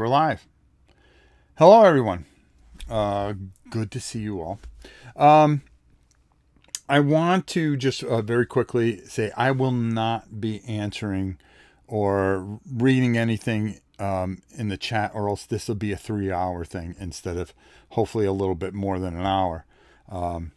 We're live. Hello, everyone. Good to see you all. Um, I want to just very quickly say I will not be answering or reading anything in the chat, or else this will be a 3 hour thing instead of hopefully a little bit more than an hour. Um,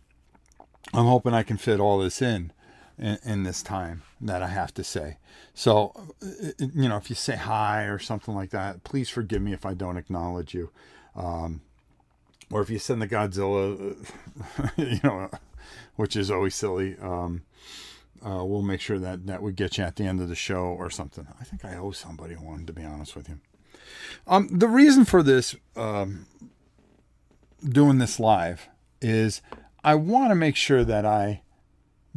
I'm hoping I can fit all this in this time that I have to say. So, if you say hi or something like that, please forgive me if I don't acknowledge you. Um, or if you send the Godzilla, which is always silly, we'll make sure that we get you at the end of the show or something. I think I owe somebody one, to be honest with you. The reason for this, doing this live, is I want to make sure that I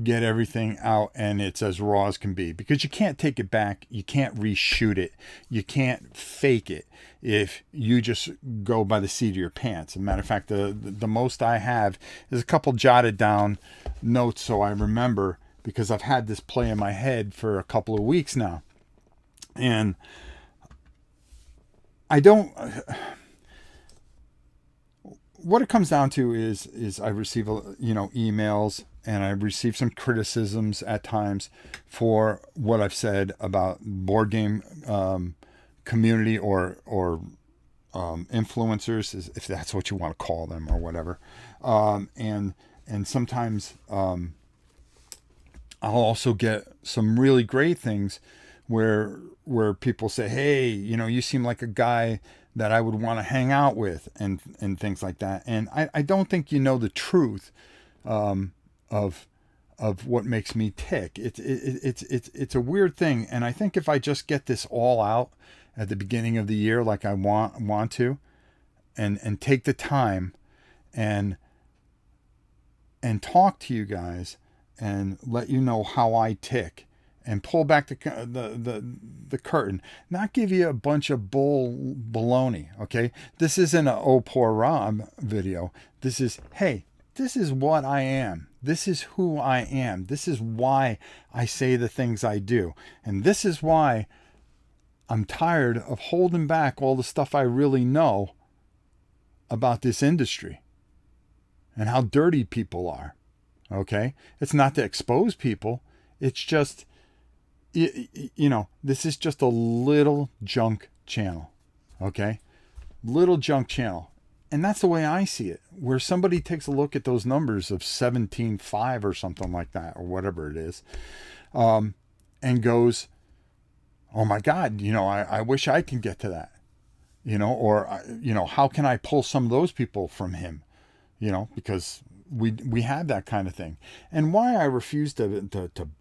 get everything out and it's as raw as can be, because you can't take it back, you can't reshoot it, you can't fake it if you just go by the seat of your pants. As a matter of fact, the most I have is a couple jotted down notes so I remember, because I've had this play in my head for a couple of weeks now, and I don't. What it comes down to is I receive emails, and I receive some criticisms at times for what I've said about board game community or influencers, if that's what you want to call them or whatever. And sometimes I'll also get some really great things where people say, hey, you seem like a guy that I would want to hang out with, and things like that. And I don't think you know the truth of what makes me tick. It's a weird thing, and I think if I just get this all out at the beginning of the year, like I want to, and take the time and talk to you guys and let you know how I tick, and pull back the curtain, not give you a bunch of baloney. Okay, this isn't a oh poor Rom video. This is, hey, this is what I am. This is who I am. This is why I say the things I do, and this is why I'm tired of holding back all the stuff I really know about this industry and how dirty people are. Okay, it's not to expose people. It's just, this is just a little junk channel, okay? Little junk channel. And that's the way I see it, where somebody takes a look at those numbers of 17.5 or something like that, or whatever it is, and goes, oh my God, I wish I can get to that, or, how can I pull some of those people from him, because we have that kind of thing. And why I refuse to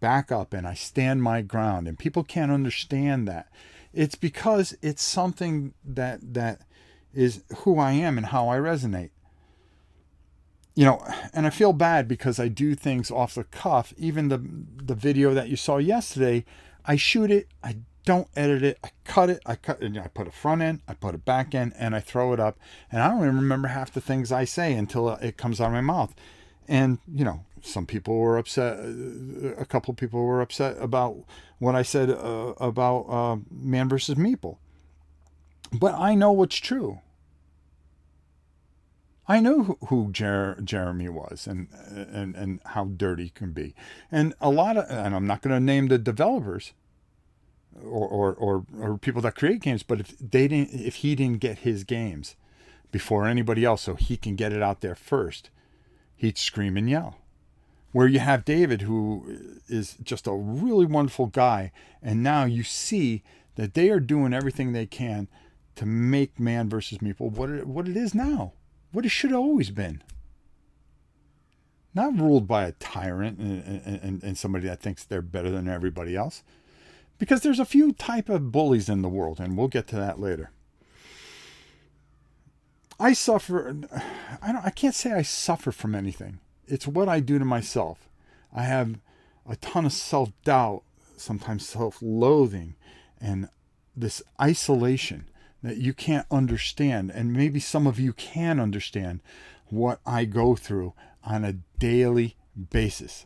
back up and I stand my ground, and people can't understand that, it's because it's something that is who I am and how I resonate. And I feel bad because I do things off the cuff. Even the video that you saw yesterday, I shoot it, I don't edit it, I cut it, I put a front end, I put a back end, and I throw it up, and I don't even remember half the things I say until it comes out of my mouth. And some people were upset, a couple of people were upset about what I said about Man versus Meeple, but I know what's true. I know who Jeremy was, and how dirty he can be, and and I'm not going to name the developers or people that create games, but if he didn't get his games before anybody else, so he can get it out there first, he'd scream and yell. Where you have David, who is just a really wonderful guy, and now you see that they are doing everything they can to make Man versus Meeple what it is now, what it should have always been. Not ruled by a tyrant and somebody that thinks they're better than everybody else. Because there's a few type of bullies in the world, and we'll get to that later. I can't say I suffer from anything. It's what I do to myself. I have a ton of self-doubt, sometimes self-loathing, and this isolation that you can't understand. And maybe some of you can understand what I go through on a daily basis.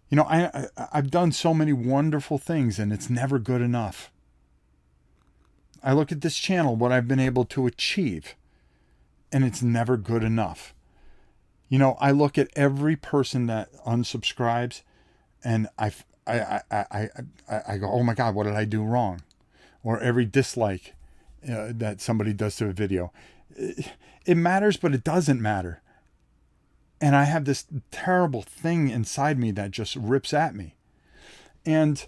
I've done so many wonderful things, and it's never good enough. I look at this channel, what I've been able to achieve, and it's never good enough. I look at every person that unsubscribes, and I go, oh my God, what did I do wrong? Or every dislike that somebody does to a video. It matters, but it doesn't matter. And I have this terrible thing inside me that just rips at me. And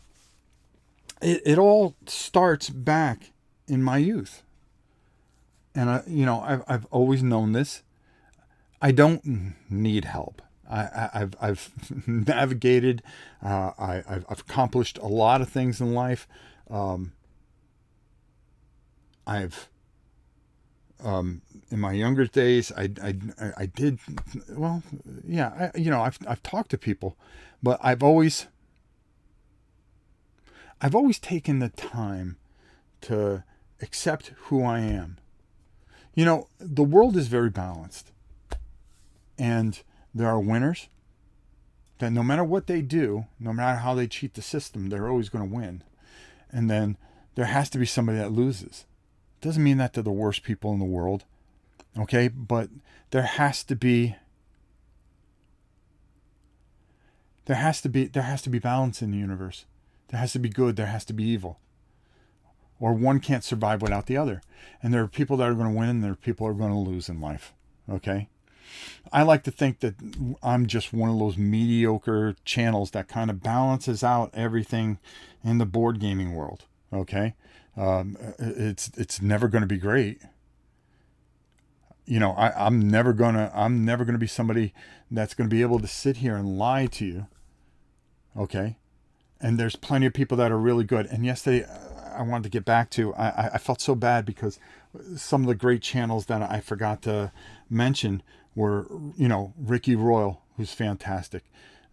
it all starts back in my youth. And I've always known this. I don't need help. I've navigated. I've accomplished a lot of things in life. I've in my younger days, I did well. Yeah, I've talked to people, but I've always taken the time to accept who I am. The world is very balanced. And there are winners that no matter what they do, no matter how they cheat the system, they're always going to win. And then there has to be somebody that loses. Doesn't mean that they're the worst people in the world. Okay? But there has to be balance in the universe. There has to be good, there has to be evil. Or one can't survive without the other. And there are people that are going to win and there are people that are going to lose in life. Okay? I like to think that I'm just one of those mediocre channels that kind of balances out everything in the board gaming world. Okay, it's never going to be great. I'm never gonna be somebody that's going to be able to sit here and lie to you. Okay, and there's plenty of people that are really good. And yesterday, I wanted to get back to. I felt so bad because some of the great channels that I forgot to mention were, Ricky Royal, who's fantastic,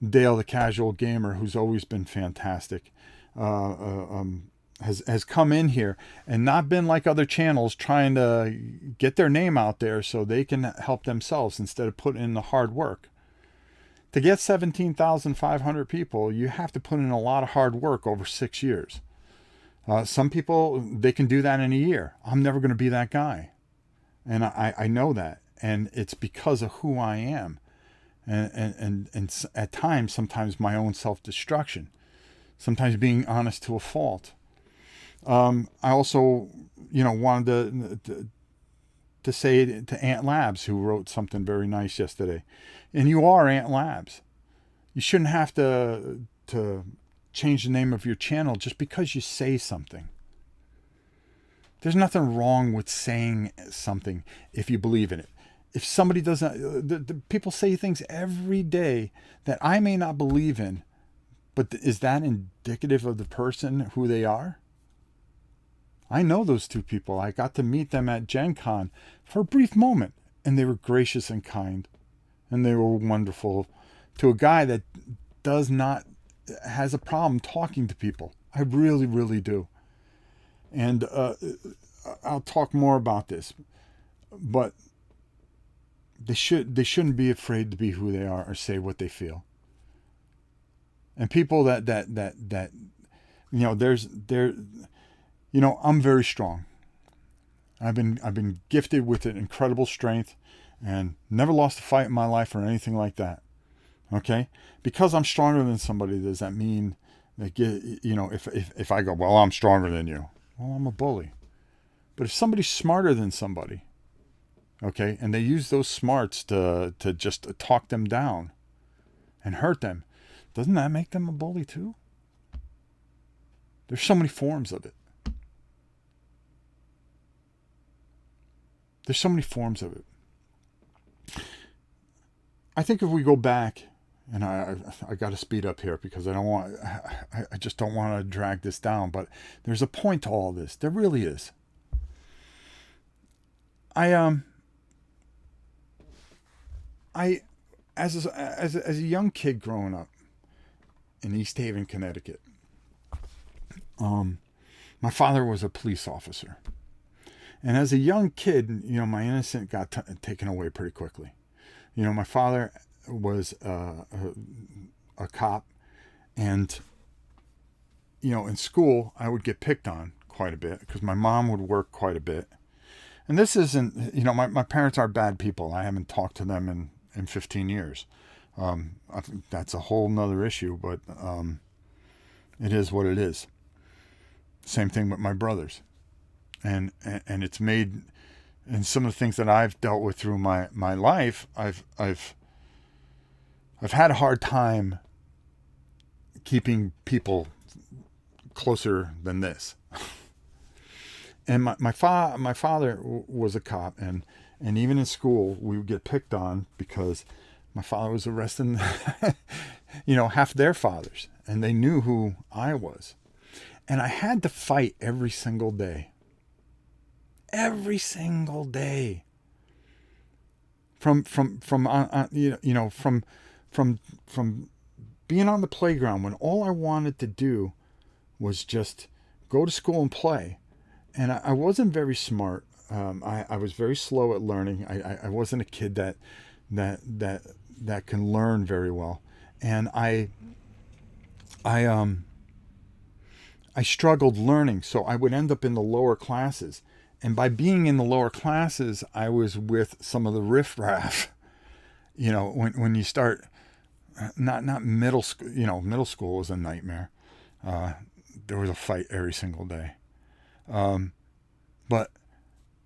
Dale the Casual Gamer, who's always been fantastic, has come in here and not been like other channels trying to get their name out there so they can help themselves instead of putting in the hard work. To get 17,500 people, you have to put in a lot of hard work over 6 years. Some people, they can do that in a year. I'm never going to be that guy. And I know that. And it's because of who I am. And at times, sometimes my own self-destruction. Sometimes being honest to a fault. I also, wanted to say to Ant Labs, who wrote something very nice yesterday. And you are Ant Labs. You shouldn't have to change the name of your channel just because you say something. There's nothing wrong with saying something if you believe in it. If somebody doesn't, the people say things every day that I may not believe in, but is that indicative of the person, who they are? I know those two people. I got to meet them at Gen Con for a brief moment, and they were gracious and kind, and they were wonderful to a guy that has a problem talking to people. I really, really do. And I'll talk more about this, but they shouldn't be afraid to be who they are or say what they feel. And people that I'm very strong. I've been gifted with an incredible strength and never lost a fight in my life or anything like that. Okay? Because I'm stronger than somebody, does that mean that, if I go, well, I'm stronger than you, well, I'm a bully. But if somebody's smarter than somebody, okay, and they use those smarts to just talk them down and hurt them, doesn't that make them a bully too? There's so many forms of it. There's so many forms of it. I think if we go back, and I got to speed up here because I just don't want to drag this down, but there's a point to all this. There really is. As a young kid growing up in East Haven, Connecticut, my father was a police officer. And as a young kid, my innocence got taken away pretty quickly. My father was a cop, and in school I would get picked on quite a bit because my mom would work quite a bit. And this isn't, my parents aren't bad people. I haven't talked to them in 15 years. I think that's a whole nother issue, but it is what it is. Same thing with my brothers. And it's made, and some of the things that I've dealt with through my life, I've had a hard time keeping people closer than this. And my father was a cop, and even in school we would get picked on because my father was arresting, half their fathers, and they knew who I was, and I had to fight every single day. Every single day. From being on the playground when all I wanted to do was just go to school and play. And I wasn't very smart. I was very slow at learning. I wasn't a kid that can learn very well. And I struggled learning, so I would end up in the lower classes. And by being in the lower classes, I was with some of the riffraff. When you start, not middle school. Middle school was a nightmare. There was a fight every single day. But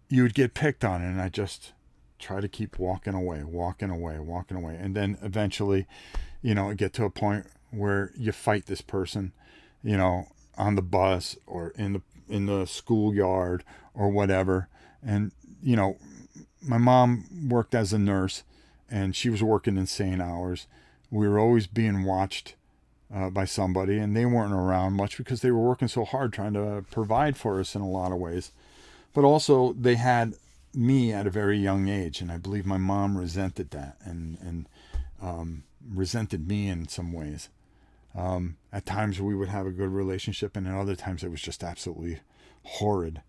you would get picked on, and I just try to keep walking away. And then eventually, get to a point where you fight this person, on the bus or in the schoolyard or whatever. And, my mom worked as a nurse, and she was working insane hours. We were always being watched by somebody, and they weren't around much because they were working so hard trying to provide for us in a lot of ways. But also they had me at a very young age, and I believe my mom resented that and resented me in some ways. At times we would have a good relationship, and at other times it was just absolutely horrid.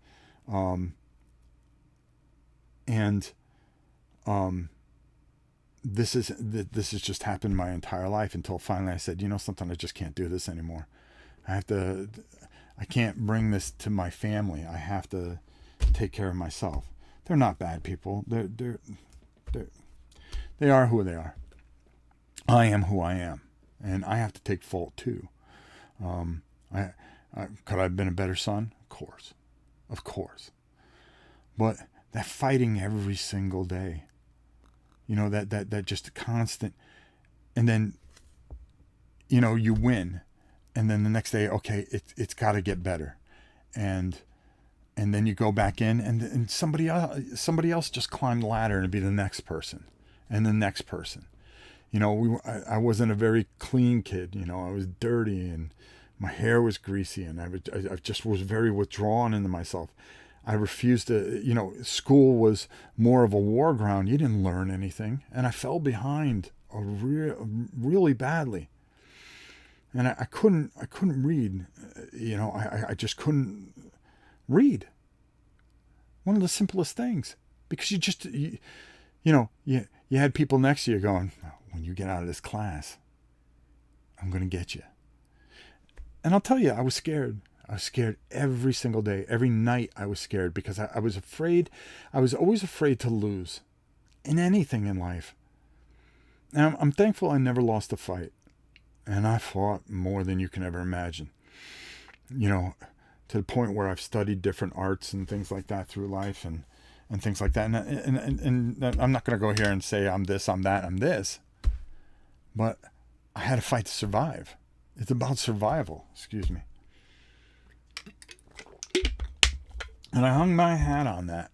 This has just happened my entire life until finally I said, something, I just can't do this anymore. I can't bring this to my family. I have to take care of myself. They're not bad people. They are who they are. I am who I am, and I have to take fault too. Could I have been a better son? Of course. But that fighting every single day, that just constant, and then, you win, and then the next day, okay, it's got to get better, and then you go back in, and somebody else just climbed the ladder and be the next person, and the next person. I wasn't a very clean kid. I was dirty, and my hair was greasy, and I just was very withdrawn into myself. I refused to, school was more of a war ground. You didn't learn anything, and I fell behind really badly. And I couldn't read, I just couldn't read. One of the simplest things, because you had people next to you going, when you get out of this class, I'm going to get you. And I'll tell you, I was scared. I was scared every single day. Every night I was scared because I was afraid. I was always afraid to lose in anything in life. And I'm thankful I never lost a fight. And I fought more than you can ever imagine. To the point where I've studied different arts and things like that through life and things like that. And I'm not going to go here and say I'm this, I'm that, I'm this. But I had to fight to survive. It's about survival. Excuse me. And I hung my hat on that.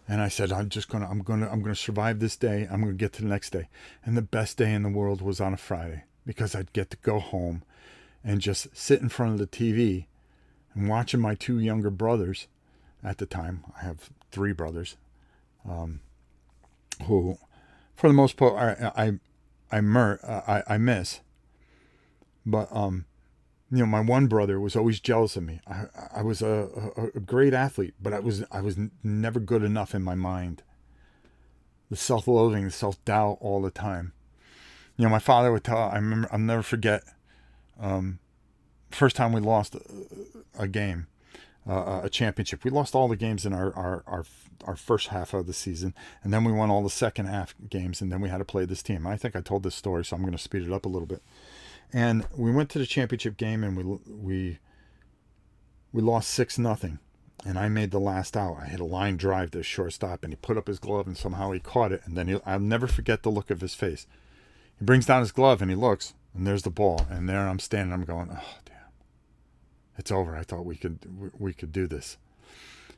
And I said, I'm going to survive this day. I'm going to get to the next day. And the best day in the world was on a Friday, because I'd get to go home and just sit in front of the TV and watching my two younger brothers at the time. I have three brothers, who, for the most part, I miss. But, my one brother was always jealous of me. I was a great athlete, but I was never good enough in my mind. The self-loathing, the self-doubt all the time. My father would tell, I'll never forget, first time we lost a game. a championship. We lost all the games in our first half of the season, and then we won all the second half games, and then we had to play this team. I think I told this story, so I'm going to speed it up a little bit. And we went to the championship game, and we lost 6-0. And I made the last out. I hit a line drive to shortstop, and he put up his glove, and somehow he caught it. And then I'll never forget the look of his face. He brings down his glove, and he looks, and there's the ball. And there I'm standing. I'm going, oh damn, it's over. I thought we could do this,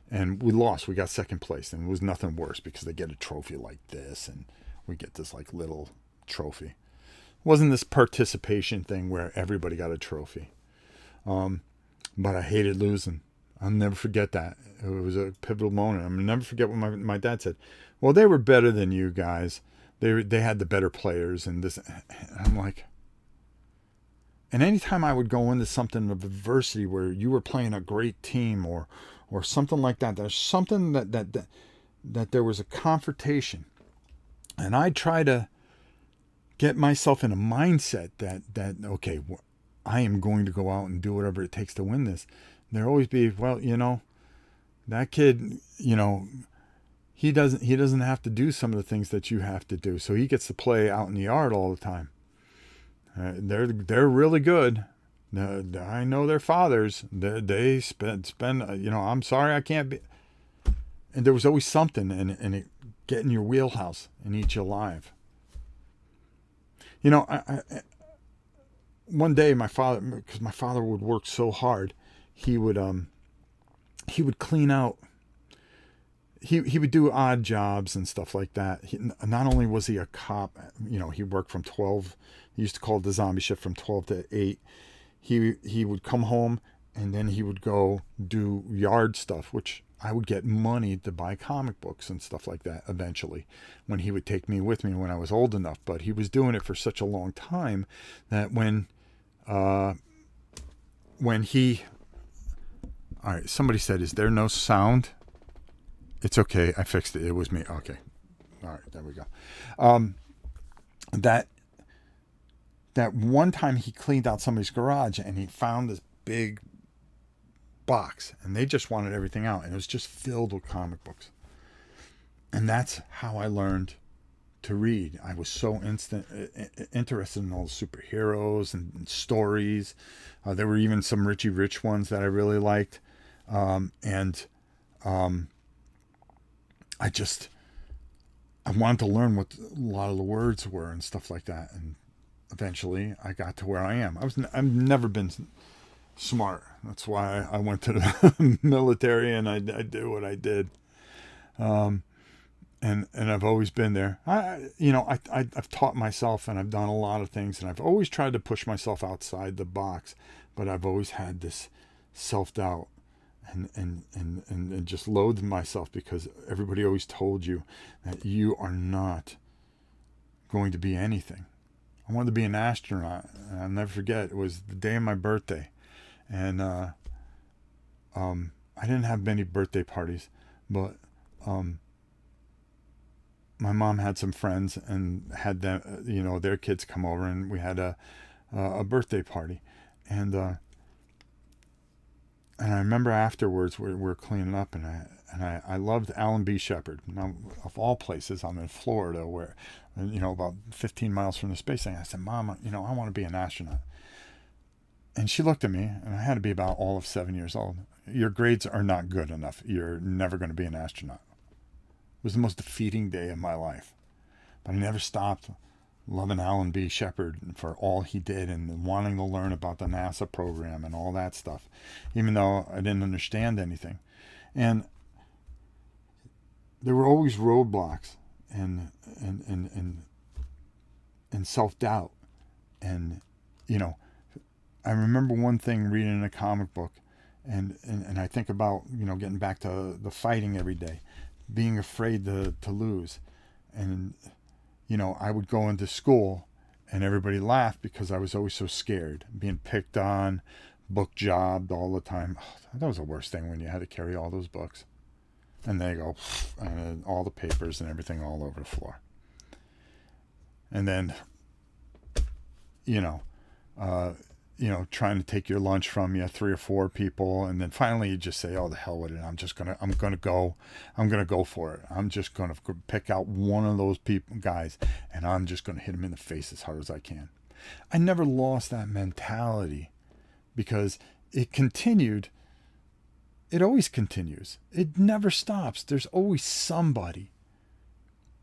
and we lost. We got second place, and it was nothing worse because they get a trophy like this, and we get this like little trophy. It wasn't this participation thing where everybody got a trophy, but I hated losing. I'll never forget that. It was a pivotal moment. I'll never forget what my dad said. Well, they were better than you guys. They had the better players, and this. And I'm like, and anytime I would go into something of adversity where you were playing a great team or something like that, there's something that there was a confrontation, and I try to get myself in a mindset that okay, I am going to go out and do whatever it takes to win this. There always be, well, that kid, he doesn't have to do some of the things that you have to do, so he gets to play out in the yard all the time. They're really good. I know their fathers. They spend. I'm sorry I can't be. And there was always something, and it get in your wheelhouse and eat you alive. One day because my father would work so hard. He would clean out. He would do odd jobs and stuff like that. Not only was he a cop, he worked from 12. He used to call it the zombie shift from 12 to 8. He would come home, and then he would go do yard stuff, which I would get money to buy comic books and stuff like that eventually when he would take me with me when I was old enough. But he was doing it for such a long time that when he... All right, somebody said, is there no sound? It's okay. I fixed it. It was me. Okay. All right, there we go. That one time he cleaned out somebody's garage, and he found this big box, and they just wanted everything out, and it was just filled with comic books. And that's how I learned to read. I was so interested in all the superheroes and stories. There were even some Richie Rich ones that I really liked. I wanted to learn what a lot of the words were and stuff like that. And eventually I got to where I am. I've never been smart. That's why I went to the military, and I did what I did. And I've always been there. I've taught myself, and I've done a lot of things, and I've always tried to push myself outside the box, but I've always had this self-doubt and just loathed myself because everybody always told you that you are not going to be anything. I wanted to be an astronaut, and I'll never forget, it was the day of my birthday, and I didn't have many birthday parties, but my mom had some friends and had them, their kids come over, and we had a birthday party, and I remember afterwards we were cleaning up, and I loved Alan B. Shepard. Now, of all places, I'm in Florida, where about 15 miles from the space station. I said, Mom, I want to be an astronaut. And she looked at me, and I had to be about all of 7 years old. Your grades are not good enough. You're never going to be an astronaut. It was the most defeating day of my life. But I never stopped loving Alan B. Shepard for all he did and wanting to learn about the NASA program and all that stuff, even though I didn't understand anything. And there were always roadblocks and self-doubt. And, I remember one thing reading in a comic book, and I think about, getting back to the fighting every day, being afraid to lose. And, I would go into school and everybody laughed because I was always so scared, being picked on, book jobbed all the time. Oh, that was the worst thing when you had to carry all those books. And they go, and all the papers and everything all over the floor. And then, trying to take your lunch from you, 3 or 4 people, and then finally you just say, "Oh, the hell with it! I'm gonna go for it. I'm just gonna pick out one of those guys, and I'm just gonna hit him in the face as hard as I can." I never lost that mentality because it continued. It always continues. It never stops. There's always somebody.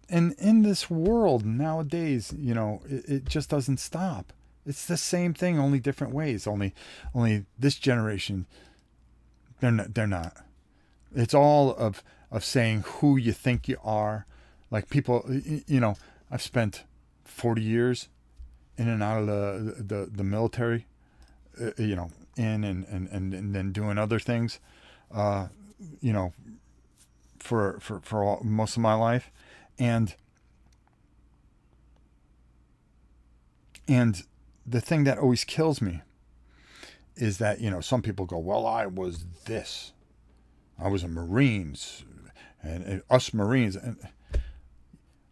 And in this world nowadays, it just doesn't stop. It's the same thing, only different ways. Only this generation, they're not. It's all of saying who you think you are. Like people, I've spent 40 years in and out of the military, in and then doing other things, for most of my life, and the thing that always kills me is that some people go, "Well, I was this, I was a Marines, and us Marines." And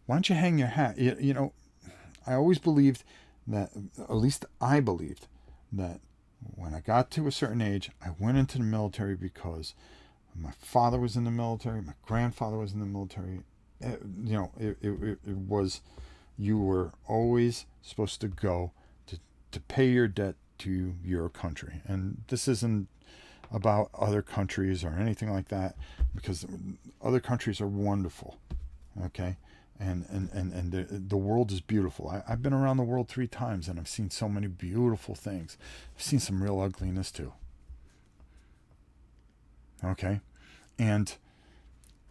why don't you hang your hat? I always believed that, at least I believed that when I got to a certain age, I went into the military because my father was in the military, my grandfather was in the military. It was, you were always supposed to go to pay your debt to your country. And this isn't about other countries or anything like that, because other countries are wonderful, okay? And the world is beautiful. I've been around the world 3 times, and I've seen so many beautiful things. I've seen some real ugliness too. Okay? And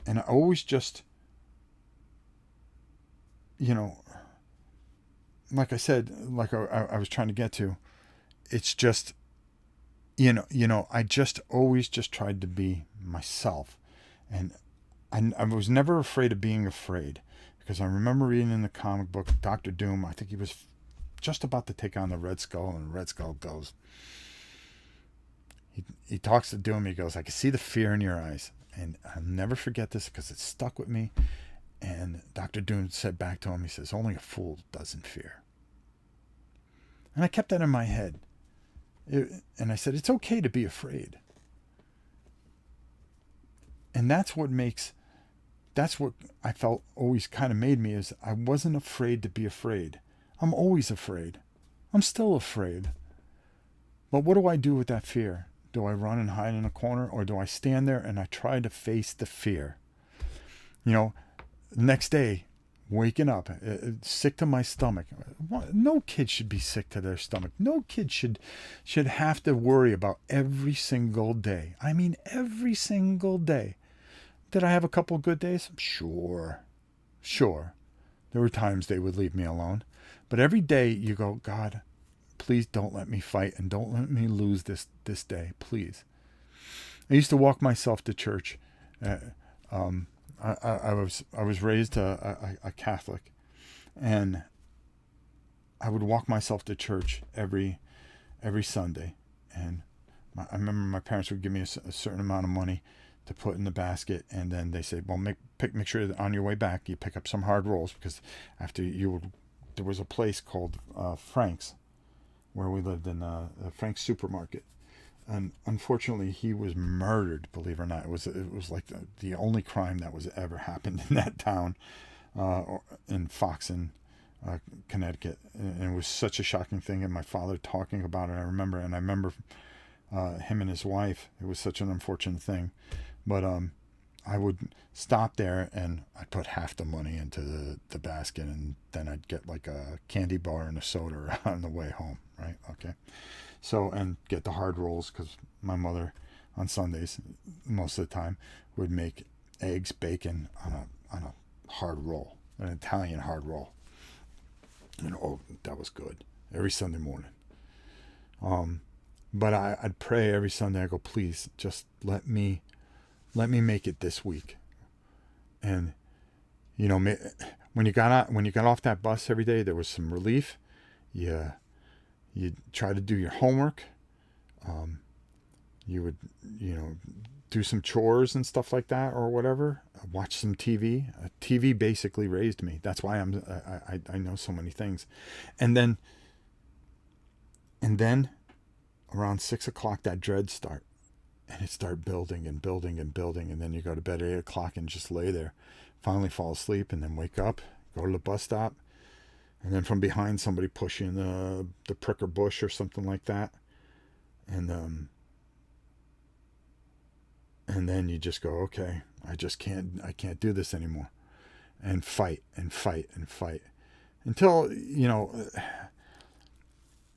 I always just, like I said, like I was trying to get to, it's just, I just always just tried to be myself. And I was never afraid of being afraid, because I remember reading in the comic book, Dr. Doom, I think he was just about to take on the Red Skull, and Red Skull goes, he talks to Doom, he goes, "I can see the fear in your eyes." And I'll never forget this because it stuck with me. And Dr. Doom said back to him, he says, "Only a fool doesn't fear." And I kept that in my head. And I said, it's okay to be afraid. And that's what I felt always kind of made me, is I wasn't afraid to be afraid. I'm always afraid. I'm still afraid. But what do I do with that fear? Do I run and hide in a corner, or do I stand there and I try to face the fear? The next day, waking up sick to my stomach. No kid should be sick to their stomach. No kid should have to worry about every single day. I mean, every single day. Did I have a couple of good days? Sure. There were times they would leave me alone. But every day you go, "God, please don't let me fight, and don't let me lose this day, please." I used to walk myself to church. I was raised a Catholic, and I would walk myself to church every Sunday. And I remember my parents would give me a certain amount of money to put in the basket, and then they say, "Well, make sure that on your way back you pick up some hard rolls, because there was a place called Frank's where we lived, in Frank's supermarket." And unfortunately, he was murdered. Believe it or not, it was like the only crime that was ever happened in that town, in Foxon, Connecticut. And it was such a shocking thing. And my father talking about it, I remember him and his wife. It was such an unfortunate thing, but I would stop there and I'd put half the money into the basket, and then I'd get like a candy bar and a soda on the way home, right? Okay. So, and get the hard rolls, because my mother on Sundays, most of the time, would make eggs, bacon on a hard roll, an Italian hard roll. That was good every Sunday morning. But I'd pray every Sunday. I go, "Please, just let me make it this week." And when you got off that bus every day, there was some relief. You try to do your homework. You would, do some chores and stuff like that, or whatever. Watch some TV. TV basically raised me. That's why I know so many things. And then around 6 o'clock, that dread start. And it start building and building and building. And then you go to bed at 8 o'clock and just lay there. Finally fall asleep and then wake up, go to the bus stop. And then from behind, somebody push you in the pricker bush or something like that. And then you just go, okay, I can't do this anymore. And fight and fight and fight. Until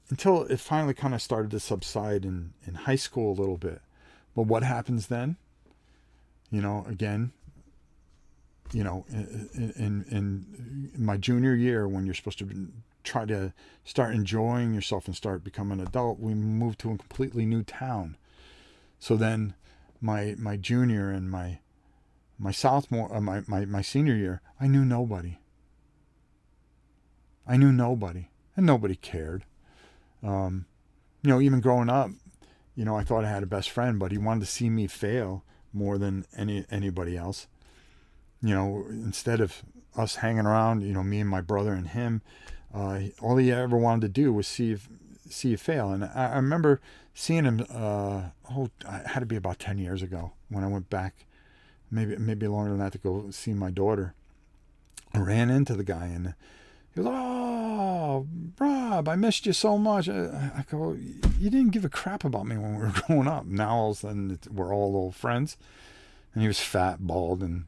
it finally kind of started to subside in high school a little bit. But what happens then? Again, in my junior year, when you're supposed to try to start enjoying yourself and start becoming an adult, we moved to a completely new town. So then my junior and my sophomore, my senior year, I knew nobody. And nobody cared. Even growing up, I thought I had a best friend, but he wanted to see me fail more than anybody else. Instead of us hanging around, me and my brother and him, all he ever wanted to do was see you fail. And I remember seeing him, it had to be about 10 years ago when I went back, maybe longer than that, to go see my daughter. I ran into the guy and he goes, "Oh, Rob, I missed you so much." I go, "You didn't give a crap about me when we were growing up. Now all of a sudden we're all old friends." And he was fat, bald, and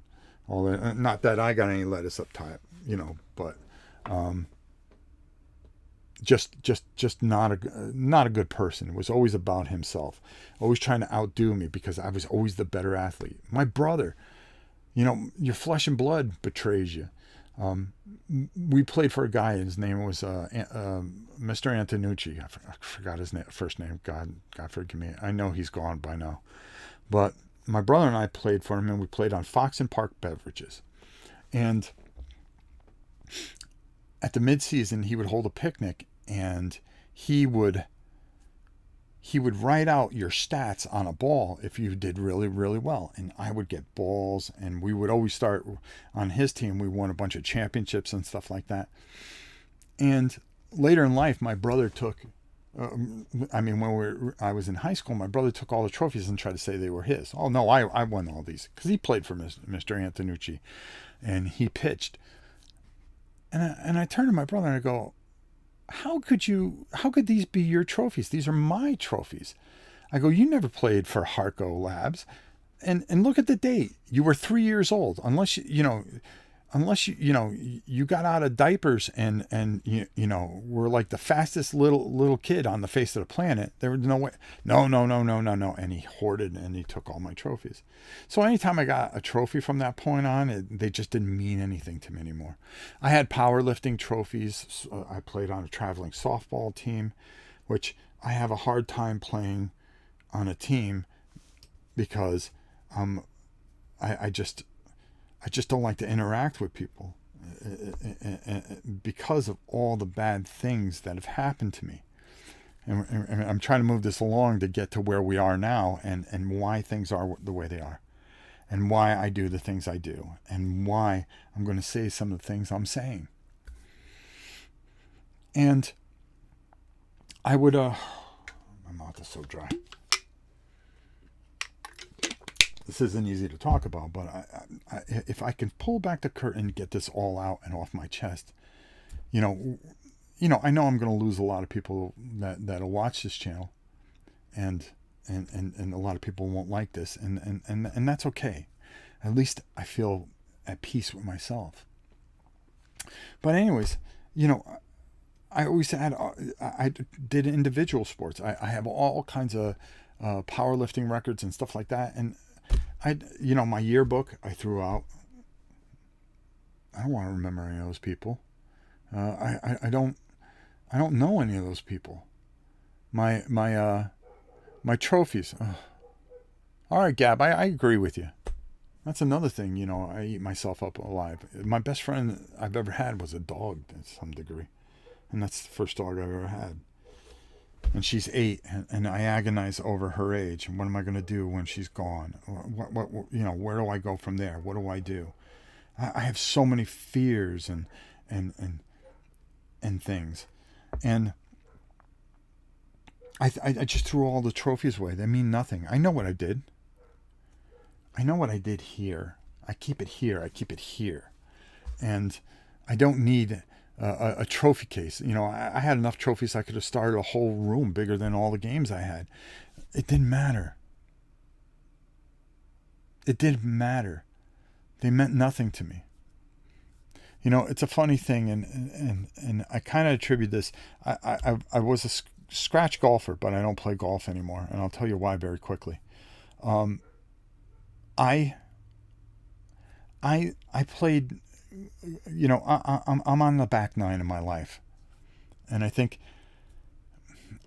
all that. Not that I got any lettuce up top, but just not a good person. It was always about himself, always trying to outdo me because I was always the better athlete. My brother, your flesh and blood betrays you. We played for a guy. His name was Mr. Antonucci. I forgot his first name. God forgive me. I know he's gone by now. But my brother and I played for him, and we played on Fox and Park Beverages. And at the midseason, he would hold a picnic, and he would write out your stats on a ball if you did really, really well. And I would get balls, and we would always start on his team. We won a bunch of championships and stuff like that. And later in life, my brother took, when I was in high school, my brother took all the trophies and tried to say they were his. Oh, no, I won all these because he played for Mr. Antonucci, and he pitched. And I turned to my brother and I go, how could these be your trophies? These are my trophies. I go, you never played for Harco Labs. And look at the date. You were 3 years old. Unless you got out of diapers and were like the fastest little kid on the face of the planet. There was no way. No. And he hoarded and he took all my trophies. So anytime I got a trophy from that point on, they just didn't mean anything to me anymore. I had powerlifting trophies. I played on a traveling softball team, which I have a hard time playing on a team because I just don't like to interact with people because of all the bad things that have happened to me. And I'm trying to move this along to get to where we are now and why things are the way they are and why I do the things I do and why I'm going to say some of the things I'm saying. And I would, my mouth is so dry. This isn't easy to talk about, but if I can pull back the curtain and get this all out and off my chest, I know I'm going to lose a lot of people that'll watch this channel, and a lot of people won't like this, and that's okay. At least I feel at peace with myself. But anyways, I always had I did individual sports. I have all kinds of powerlifting records and stuff like that, and my yearbook I threw out. I don't want to remember any of those people. I don't know any of those people. My trophies. All right, Gab, I agree with you. That's another thing, I eat myself up alive. My best friend I've ever had was a dog to some degree. And that's the first dog I've ever had. And she's 8, and I agonize over her age. And what am I going to do when she's gone? What where do I go from there? What do I do? I have so many fears and things. And I just threw all the trophies away. They mean nothing. I know what I did. I know what I did here. I keep it here. I keep it here. And I don't need a trophy case. You know, I had enough trophies I could have started a whole room bigger than all the games I had. It didn't matter. It didn't matter. They meant nothing to me. You know, it's a funny thing, and I kind of attribute this. I was a scratch golfer, but I don't play golf anymore, and I'll tell you why very quickly. I played, you know, I'm on the back nine of my life, and I think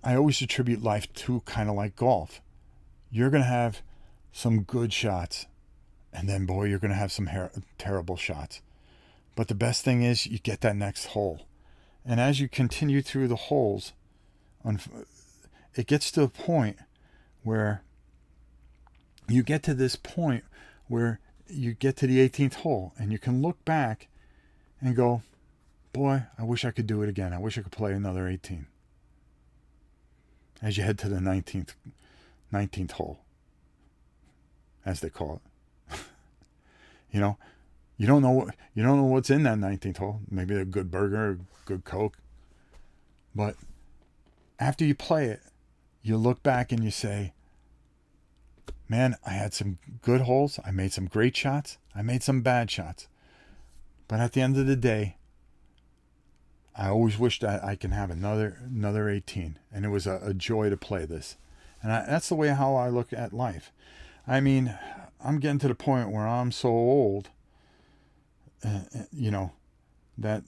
I always attribute life to kind of like golf. You're gonna have some good shots, and then boy, you're gonna have some terrible shots. But the best thing is you get that next hole, and as you continue through the holes, it gets to a point where you get to this point where you get to the 18th hole and you can look back and go, boy, I wish I could do it again. I wish I could play another 18. As you head to the 19th hole, as they call it. You know, you don't know what's in that 19th hole. Maybe a good burger, a good Coke. But after you play it, you look back and you say, man, I had some good holes. I made some great shots. I made some bad shots. But at the end of the day, I always wish that I can have another 18. And it was a joy to play this. And that's the way how I look at life. I mean, I'm getting to the point where I'm so old, you know, that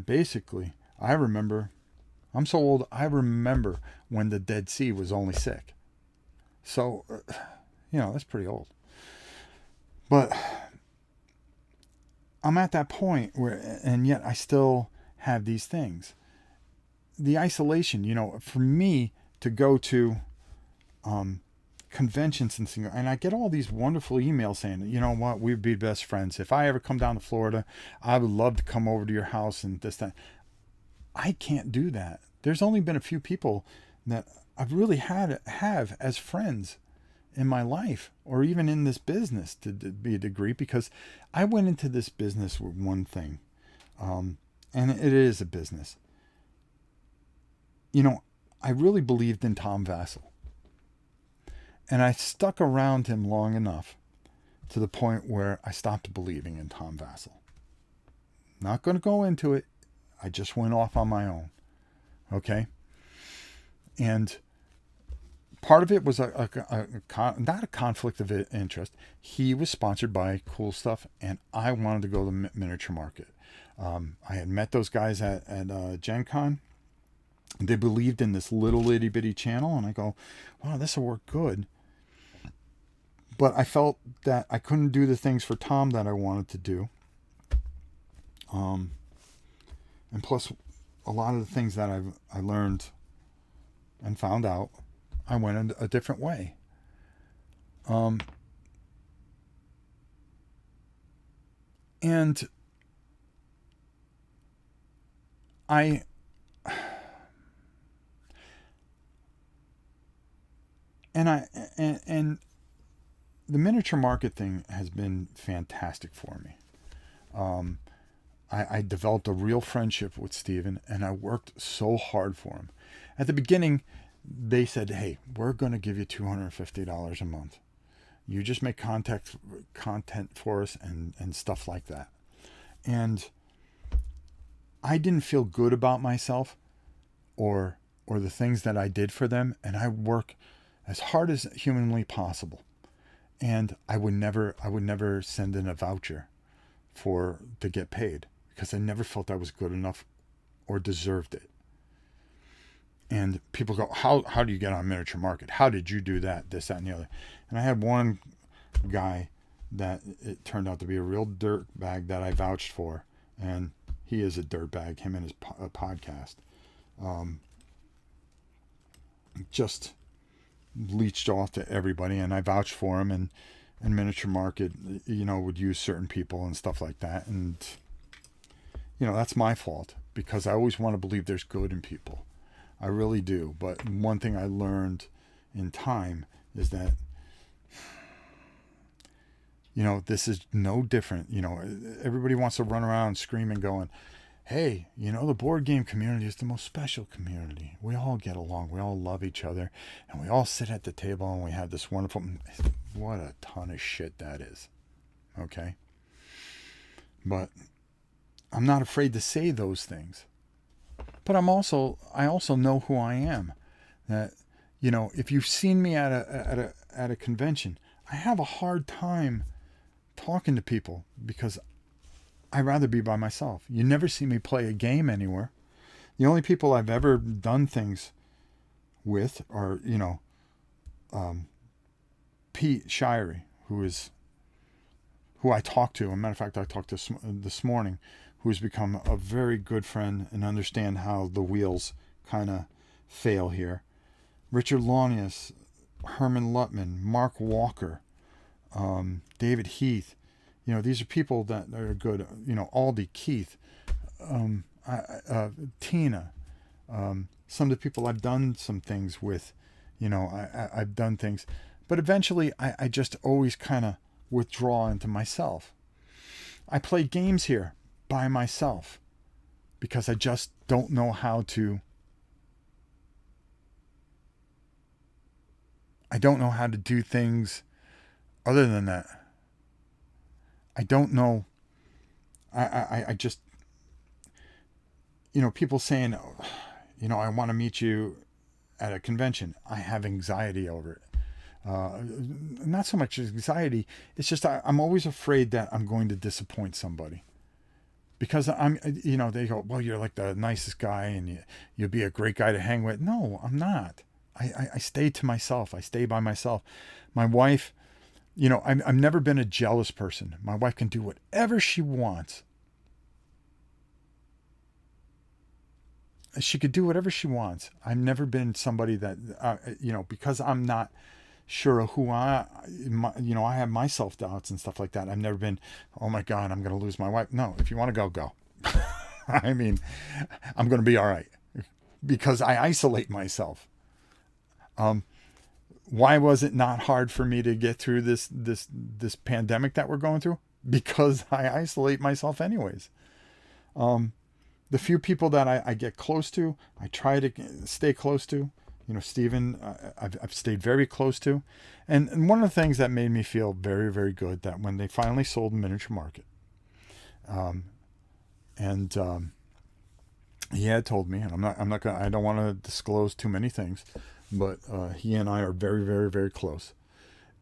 basically I'm so old, I remember when the Dead Sea was only sick. So, you know, that's pretty old. But I'm at that point where, and yet I still have these things. The isolation, you know, for me to go to conventions and things, and I get all these wonderful emails saying, you know what, we'd be best friends. If I ever come down to Florida, I would love to come over to your house and this, that. I can't do that. There's only been a few people that I've really have as friends in my life, or even in this business to be a degree, because I went into this business with one thing, and it is a business. You know, I really believed in Tom Vassell, and I stuck around him long enough to the point where I stopped believing in Tom Vassell. Not going to go into it. I just went off on my own. Okay? And part of it was not a conflict of interest. He was sponsored by Cool Stuff, and I wanted to go to the miniature market. I had met those guys at Gen Con. They believed in this little itty bitty channel, and I go, wow, this will work good. But I felt that I couldn't do the things for Tom that I wanted to do. And plus, a lot of the things that I learned and found out, I went in a different way. And the miniature market thing has been fantastic for me. I developed a real friendship with Steven, and I worked so hard for him. At the beginning, they said, hey, we're going to give you $250 a month. You just make content for us and stuff like that. And I didn't feel good about myself or the things that I did for them, and I work as hard as humanly possible. And I would never send in a voucher to get paid, because I never felt I was good enough or deserved it. And people go, how do you get on miniature market? How did you do that, this, that, and the other? And I had one guy that it turned out to be a real dirtbag that I vouched for. And he is a dirtbag, him and his podcast. Just leached off to everybody, and I vouched for him, and miniature market, you know, would use certain people and stuff like that. And, you know, that's my fault, because I always want to believe there's good in people. I really do. But one thing I learned in time is that, this is no different. Everybody wants to run around screaming, going, hey, the board game community is the most special community. We all get along. We all love each other. And we all sit at the table and we have this wonderful... What a ton of shit that is. Okay? But I'm not afraid to say those things. But I also know who I am. That, if you've seen me at a convention, I have a hard time talking to people because I'd rather be by myself. You never see me play a game anywhere. The only people I've ever done things with are, Pete Shirey, who I talked to. As a matter of fact, I talked to this morning, who's become a very good friend and understand how the wheels kind of fail here. Richard Launius, Herman Lutman, Mark Walker, David Heath. These are people that are good. Aldi, Keith, Tina, some of the people I've done some things with. I've done things. But eventually, I just always kind of withdraw into myself. I play games here by myself because I just don't know how to... I don't know how to do things other than that. I don't know. I just, people saying, I want to meet you at a convention. I have anxiety over it. Not so much anxiety. It's just I'm always afraid that I'm going to disappoint somebody. Because they go, well, you're like the nicest guy and you'll be a great guy to hang with. No, I'm not. I stay to myself. I stay by myself. My wife... I've never been a jealous person. My wife can do whatever she wants. She could do whatever she wants. I've never been somebody that, because I'm not sure of who I have my self-doubts and stuff like that. I've never been, oh my God, I'm going to lose my wife. No, if you want to go, go. I mean, I'm going to be all right because I isolate myself. Why was it not hard for me to get through this pandemic that we're going through? Because I isolate myself anyways. The few people that I get close to, I try to stay close to. Stephen, I've stayed very close to. And one of the things that made me feel very, very good, that when they finally sold Miniature Market, he had told me, and I don't want to disclose too many things, but he and I are very, very, very close.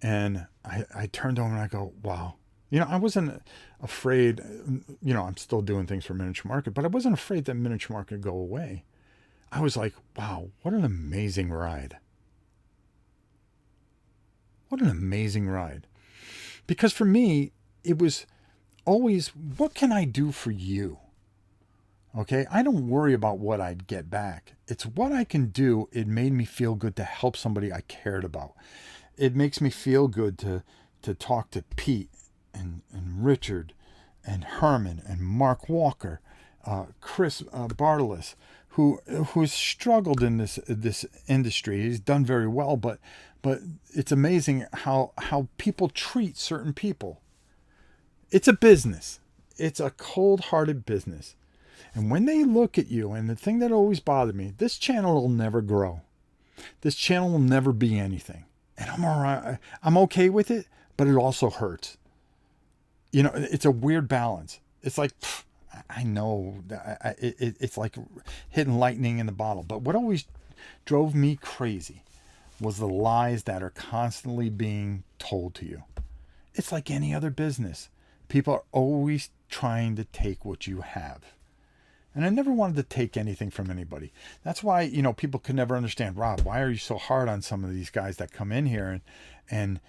And I turned over and I go, wow. I wasn't afraid, I'm still doing things for Miniature Market, but I wasn't afraid that Miniature Market would go away. I was like, wow, what an amazing ride. What an amazing ride. Because for me, it was always, what can I do for you? Okay, I don't worry about what I'd get back. It's what I can do. It made me feel good to help somebody I cared about. It makes me feel good to talk to Pete and Richard and Herman and Mark Walker, Chris Bartolus, who's struggled in this industry. He's done very well, but it's amazing how people treat certain people. It's a business. It's a cold-hearted business. And when they look at you, and the thing that always bothered me, this channel will never grow. This channel will never be anything. And I'm all right. I'm okay with it, but it also hurts. It's a weird balance. It's like, I know, it's like hitting lightning in the bottle. But what always drove me crazy was the lies that are constantly being told to you. It's like any other business. People are always trying to take what you have. And I never wanted to take anything from anybody. That's why, people could never understand, Rob, why are you so hard on some of these guys that come in here and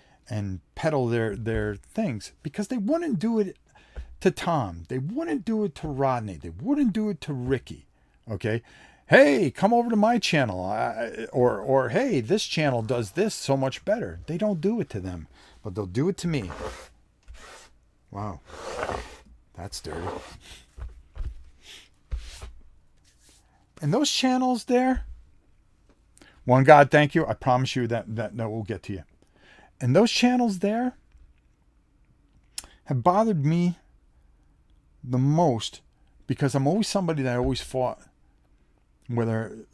peddle their things? Because they wouldn't do it to Tom. They wouldn't do it to Rodney. They wouldn't do it to Ricky. Okay? Hey, come over to my channel. Or hey, this channel does this so much better. They don't do it to them, but they'll do it to me. Wow. That's dirty. And those channels there, One God, thank you. I promise you that will get to you. And those channels there have bothered me the most because I'm always somebody that I always fought. Whether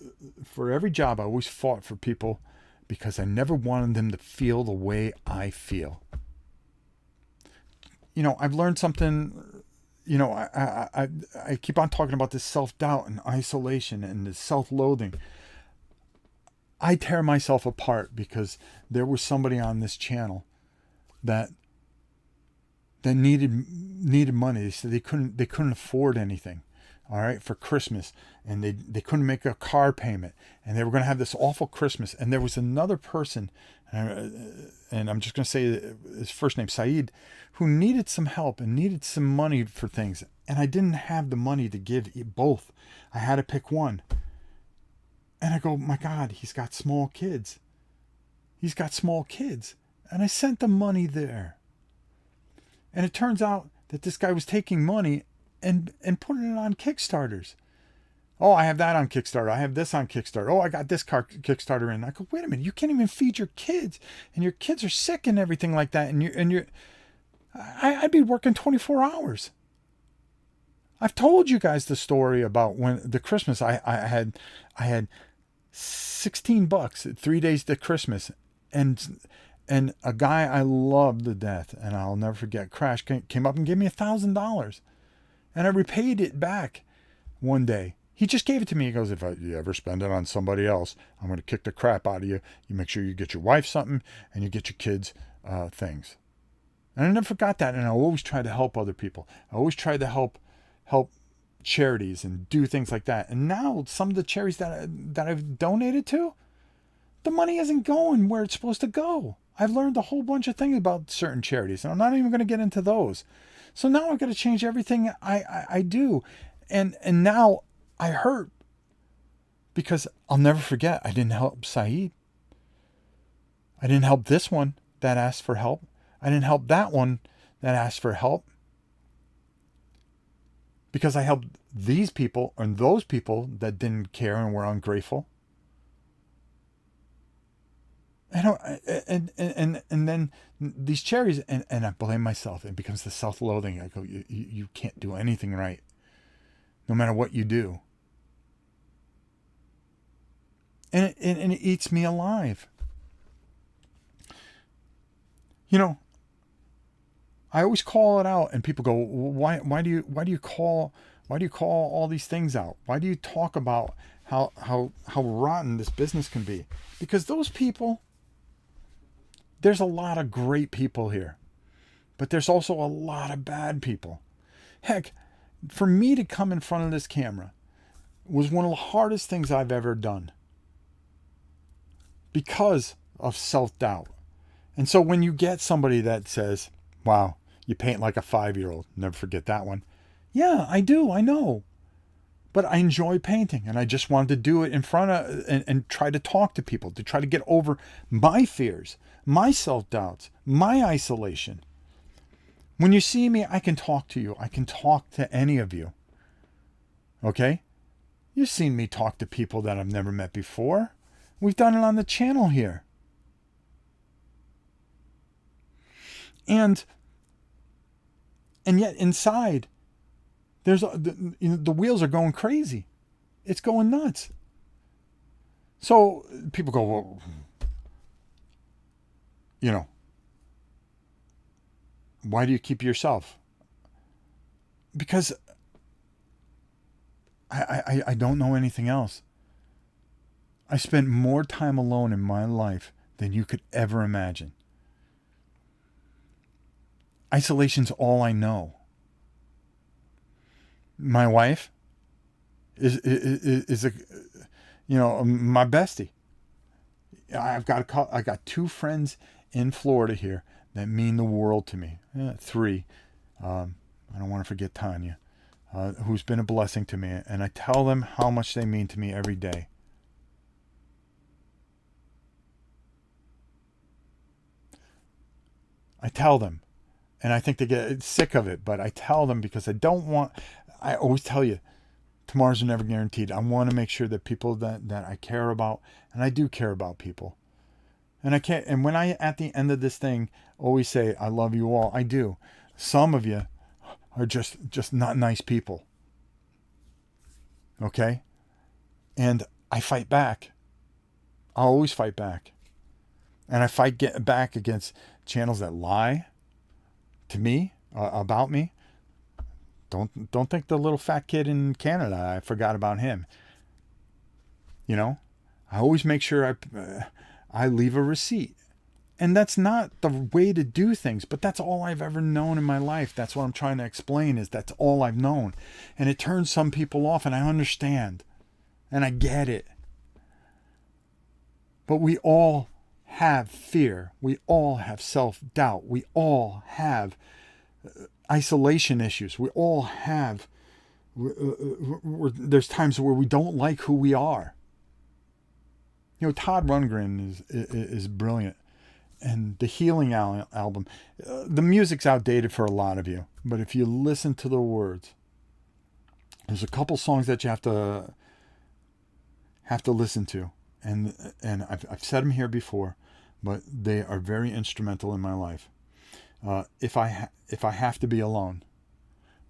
for every job, I always fought for people because I never wanted them to feel the way I feel. I've learned something. I keep on talking about this self-doubt and isolation and this self-loathing. I tear myself apart because there was somebody on this channel that needed money. They said they couldn't afford anything, all right, for Christmas, and they couldn't make a car payment, and they were going to have this awful Christmas. And there was another person, and I'm just going to say his first name, Saeed, who needed some help and needed some money for things, and I didn't have the money to give both. I had to pick one. And I go, my God, he's got small kids. He's got small kids. And I sent the money there. And it turns out that this guy was taking money and putting it on Kickstarters. Oh, I have that on Kickstarter. I have this on Kickstarter. Oh, I got this Kickstarter in. I go, wait a minute, you can't even feed your kids, and your kids are sick and everything like that. I'd be working 24 hours. I've told you guys the story about when the Christmas I had $16 3 days to Christmas, and a guy I loved to death, and I'll never forget, Crash came up and gave me $1,000, and I repaid it back one day. He just gave it to me. He goes, if you ever spend it on somebody else, I'm going to kick the crap out of you. You make sure you get your wife something, and you get your kids things. And I never forgot that, and I always tried to help other people. I always tried to help charities and do things like that. And now some of the charities that I've donated to, the money isn't going where it's supposed to go. I've learned a whole bunch of things about certain charities, and I'm not even going to get into those. So now I've got to change everything I do. And now I hurt because I'll never forget, I didn't help Saeed. I didn't help this one that asked for help. I didn't help that one that asked for help. Because I helped these people and those people that didn't care and were ungrateful. And then these charities, and I blame myself. It becomes the self-loathing. I go, you can't do anything right, no matter what you do. And it eats me alive. I always call it out, and people go, why do you call all these things out? Why do you talk about how rotten this business can be? Because those people, there's a lot of great people here, but there's also a lot of bad people. Heck, for me to come in front of this camera was one of the hardest things I've ever done because of self-doubt. And so when you get somebody that says, wow, you paint like a 5-year-old. Never forget that one. Yeah, I do. I know. But I enjoy painting, and I just wanted to do it in front of and try to talk to people, to try to get over my fears, my self-doubts, my isolation. When you see me, I can talk to you. I can talk to any of you. Okay? You've seen me talk to people that I've never met before. We've done it on the channel here. And yet inside, there's the wheels are going crazy. It's going nuts. So people go, well, why do you keep yourself? Because I don't know anything else. I spent more time alone in my life than you could ever imagine. Isolation's all I know. My wife is my bestie. I got 2 friends in Florida here that mean the world to me. 3. I don't want to forget Tanya, who's been a blessing to me, and I tell them how much they mean to me every day. I tell them. And I think they get sick of it, but I tell them because I always tell you, tomorrows are never guaranteed. I want to make sure that people that I care about, and I do care about people. And I can't, and when I, at the end of this thing, always say, I love you all, I do. Some of you are just not nice people. Okay? And I fight back. I always fight back. And I fight back against channels that lie to me, about me. Don't think the little fat kid in Canada, I forgot about him. You know, I always make sure I leave a receipt. And that's not the way to do things, but that's all I've ever known in my life. That's what I'm trying to explain, is that's all I've known. And it turns some people off, and I understand. And I get it. But we all have fear. We all have self-doubt. We all have isolation issues. We all have, there's times where we don't like who we are. You know, Todd Rundgren is brilliant. And the Healing album, the music's outdated for a lot of you, but if you listen to the words, there's a couple songs that you have to listen to. And I've said them here before, but they are very instrumental in my life. If I have to be alone,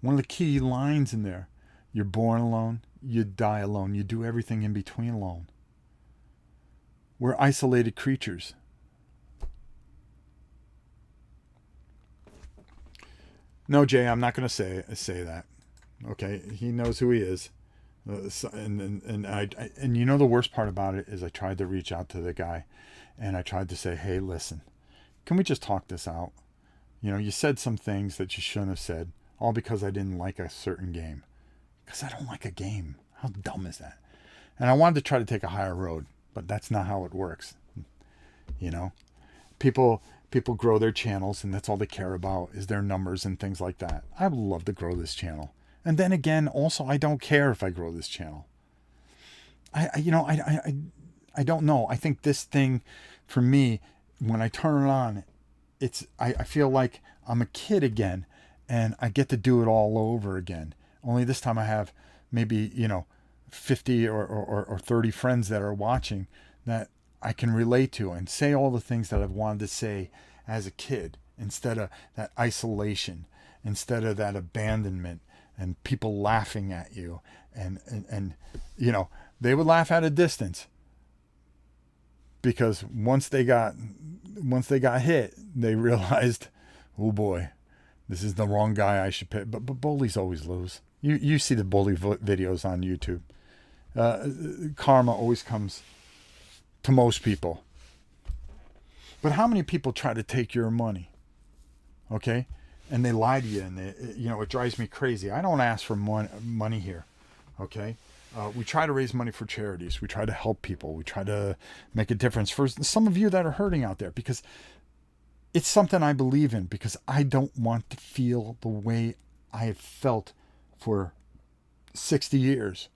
one of the key lines in there: you're born alone, you die alone, you do everything in between alone. We're isolated creatures. No, Jay, I'm not going to say that. Okay, he knows who he is. And you know, the worst part about it is I tried to reach out to the guy, and I tried to say, hey, listen, can we just talk this out? You know, you said some things that you shouldn't have said, all because I didn't like a certain game. Because I don't like a game. How dumb is that? And I wanted to try to take a higher road, but that's not how it works. You know, people grow their channels, and that's all they care about is their numbers and things like that. I would love to grow this channel. And then again, also, I don't care if I grow this channel. I don't know. I think this thing, for me, when I turn it on, I feel like I'm a kid again, and I get to do it all over again. Only this time I have maybe, 50 or 30 friends that are watching that I can relate to and say all the things that I've wanted to say as a kid, instead of that isolation, instead of that abandonment and people laughing at you, and they would laugh at a distance, because once they got hit, they realized, oh boy, this is the wrong guy I should pick. But bullies always lose. You see the bully videos on YouTube. Karma always comes to most people. But how many people try to take your money? Okay? And they lie to you, and it drives me crazy. I don't ask for money here. Okay? We try to raise money for charities. We try to help people. We try to make a difference for some of you that are hurting out there, because it's something I believe in, because I don't want to feel the way I have felt for 60 years.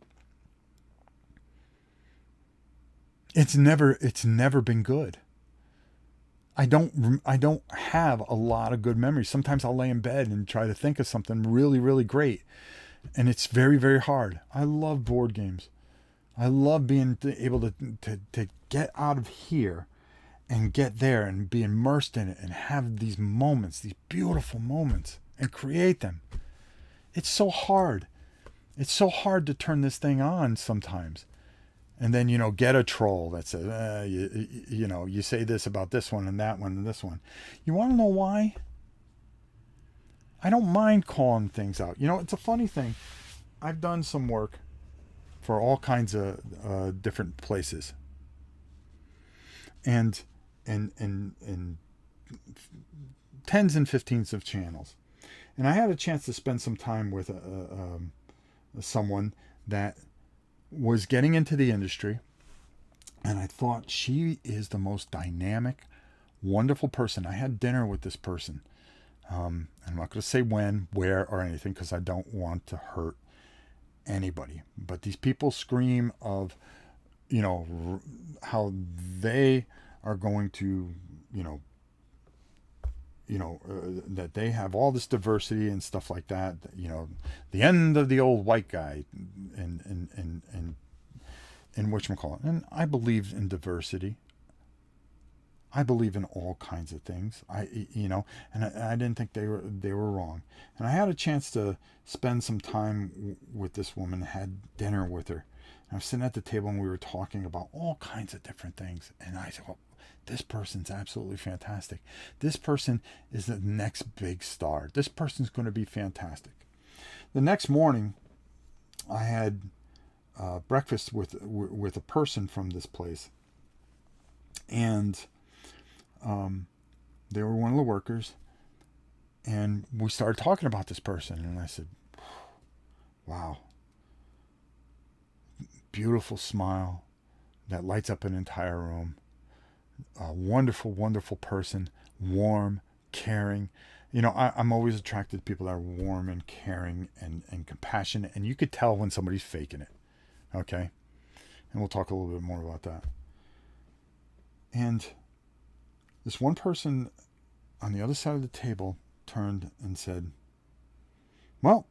It's never been good. I don't have a lot of good memories. Sometimes I'll lay in bed and try to think of something really, really great, and it's very, very hard. I love board games. I love being able to get out of here and get there and be immersed in it and have these moments, these beautiful moments, and create them. It's so hard. It's so hard to turn this thing on sometimes. And then, get a troll that says, you say this about this one and that one and this one. You want to know why? I don't mind calling things out. It's a funny thing. I've done some work for all kinds of different places. And tens and 15s of channels. And I had a chance to spend some time with someone that was getting into the industry, and I thought, she is the most dynamic, wonderful person. I had dinner with this person. I'm not going to say when, where, or anything, because I don't want to hurt anybody. But these people scream of, how they are going to, that they have all this diversity and stuff like that. The end of the old white guy, and whatchamacallit. And I believe in diversity. I believe in all kinds of things. And I didn't think they were wrong. And I had a chance to spend some time with this woman, had dinner with her. And I was sitting at the table and we were talking about all kinds of different things. And I said, well, this person's absolutely fantastic. This person is the next big star. This person's going to be fantastic. The next morning, I had breakfast with a person from this place, and they were one of the workers, and we started talking about this person, and I said, wow, beautiful smile that lights up an entire room. A wonderful, wonderful person, warm, caring. I'm always attracted to people that are warm and caring and compassionate, and you could tell when somebody's faking it. Okay? And we'll talk a little bit more about that. And this one person on the other side of the table turned and said, well,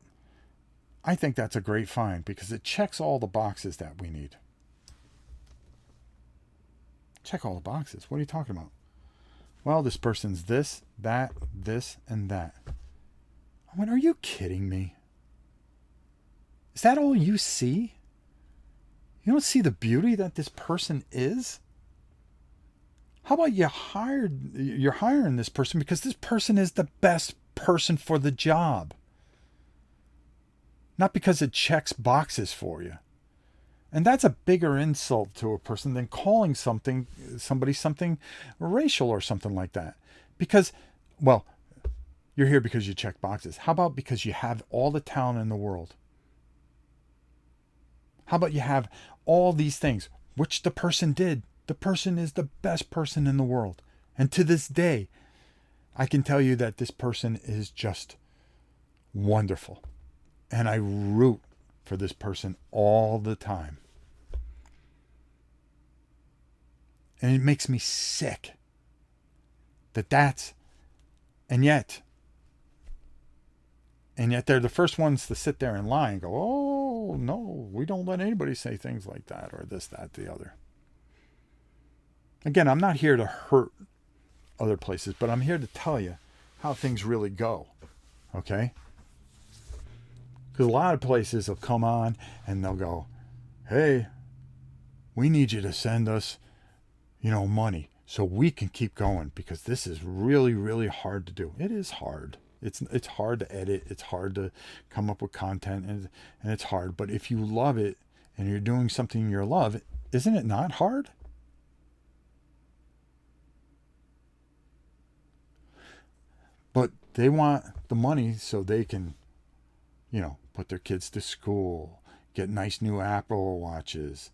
I think that's a great find because it checks all the boxes that we need. Check all the boxes. What are you talking about? Well, this person's this, that, this, and that. I went, are you kidding me? Is that all you see? You don't see the beauty that this person is? How about you're hiring this person because this person is the best person for the job? Not because it checks boxes for you. And that's a bigger insult to a person than calling somebody something racial or something like that. Because, well, you're here because you check boxes. How about because you have all the talent in the world? How about you have all these things, which the person did? The person is the best person in the world. And to this day, I can tell you that this person is just wonderful. And I root for this person all the time. And it makes me sick and yet they're the first ones to sit there and lie and go, oh, no, we don't let anybody say things like that or this, that, the other. Again, I'm not here to hurt other places, but I'm here to tell you how things really go. Okay? Because a lot of places will come on and they'll go, hey, we need you to send us, money so we can keep going because this is really, really hard to do. It is hard. It's hard to edit. It's hard to come up with content and it's hard. But if you love it and you're doing something you love, isn't it not hard? But they want the money so they can, put their kids to school, get nice new Apple Watches,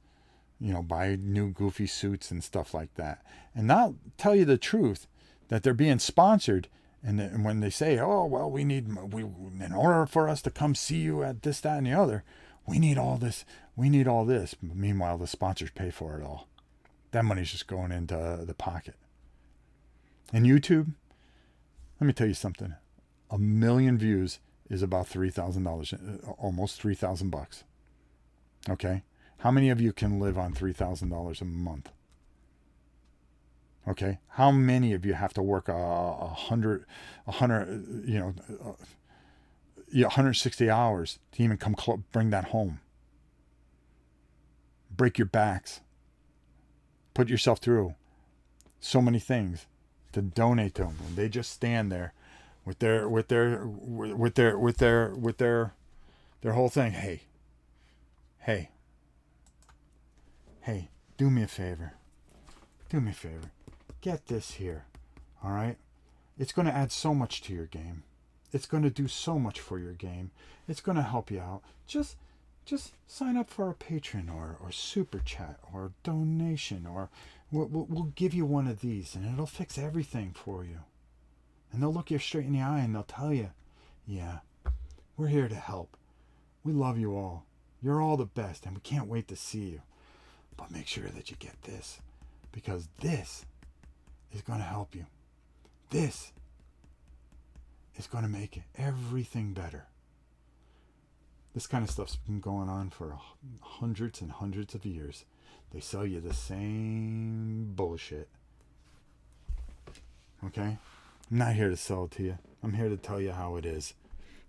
buy new goofy suits and stuff like that. And not tell you the truth that they're being sponsored. And when they say, oh, well, in order for us to come see you at this, that, and the other, we need all this. Meanwhile, the sponsors pay for it all. That money's just going into the pocket. And YouTube, let me tell you something. 1 million views is about $3,000, almost $3,000. Okay? How many of you can live on $3,000 a month? Okay? How many of you have to work 160 hours to even bring that home? Break your backs. Put yourself through so many things to donate to them, and they just stand there with their whole thing. Hey, do me a favor. Get this here. All right? It's going to add so much to your game. It's going to do so much for your game. It's going to help you out. Just sign up for a Patreon or super chat or donation, or we'll give you one of these and it'll fix everything for you. And they'll look you straight in the eye and they'll tell you, yeah, we're here to help. We love you all. You're all the best and we can't wait to see you. But make sure that you get this, because this is going to help you. This is going to make everything better. This kind of stuff's been going on for hundreds and hundreds of years. They sell you the same bullshit. Okay? I'm not here to sell it to you. I'm here to tell you how it is.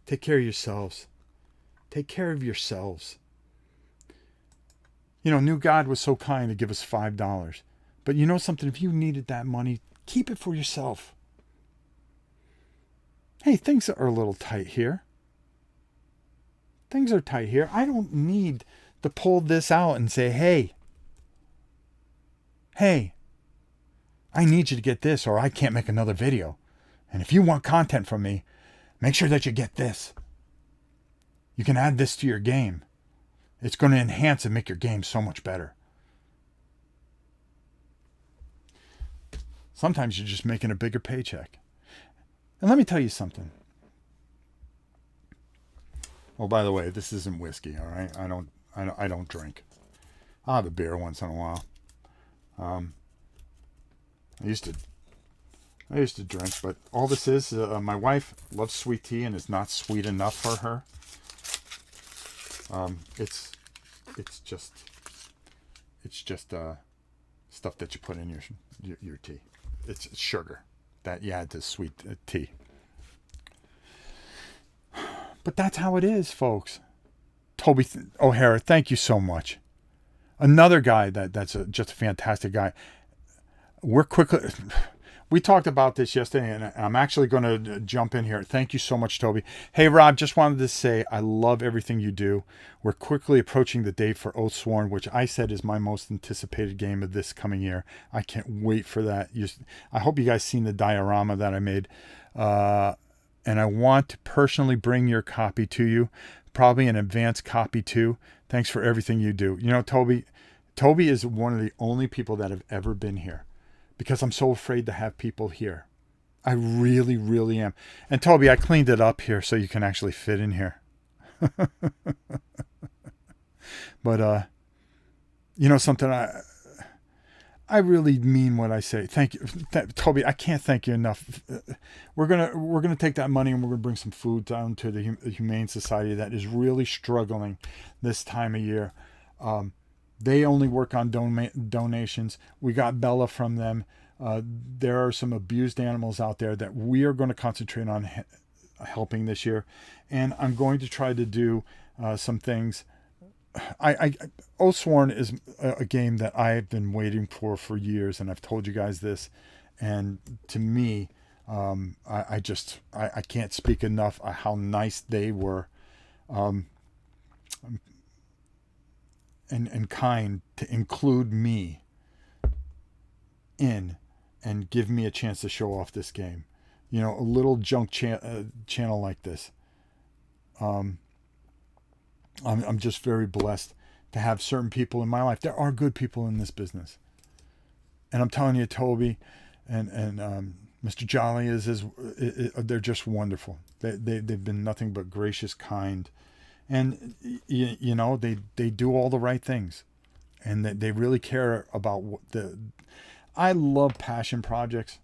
Take care of yourselves. Take care of yourselves. You know, New God was so kind to give us $5. But you know something? If you needed that money, keep it for yourself. Hey, things are a little tight here. Things are tight here. I don't need to pull this out and say, hey, I need you to get this or I can't make another video. And if you want content from me, make sure that you get this. You can add this to your game. It's going to enhance and make your game so much better. Sometimes you're just making a bigger paycheck. And let me tell you something. Oh, by the way, this isn't whiskey, all right? I don't drink. I'll have a beer once in a while. I used to drink, but all this is, my wife loves sweet tea and it's not sweet enough for her. It's just stuff that you put in your tea. It's sugar that you add to sweet tea. But that's how it is, folks. Toby O'Hara, thank you so much. Another guy that's just a fantastic guy. We talked about this yesterday, and I'm actually going to jump in here. Thank you so much, Toby. Hey, Rob, just wanted to say I love everything you do. We're quickly approaching the date for Oathsworn, which I said is my most anticipated game of this coming year. I can't wait for that. I hope you guys seen the diorama that I made. And I want to personally bring your copy to you, probably an advanced copy too. Thanks for everything you do. You know, Toby is one of the only people that have ever been here, because I'm so afraid to have people here. I really, really am. And Toby, I cleaned it up here so you can actually fit in here. But, you know something, I really mean what I say. Thank you. Toby, I can't thank you enough. We're gonna take that money and we're going to bring some food down to the Humane Society that is really struggling this time of year. They only work on donations. We got Bella from them. There are some abused animals out there that we are going to concentrate on helping this year. And I'm going to try to do some things. Oathsworn is a game that I've been waiting for years, and I've told you guys this. And to me, I can't speak enough how nice they were. And kind to include me in and give me a chance to show off this game. You know, a little junk channel like this. I'm just very blessed to have certain people in my life. There are good people in this business. And I'm telling you, Toby and Mr. Jolly they're just wonderful. They've been nothing but gracious, kind. And, you know, they do all the right things. And they really care about I love passion projects.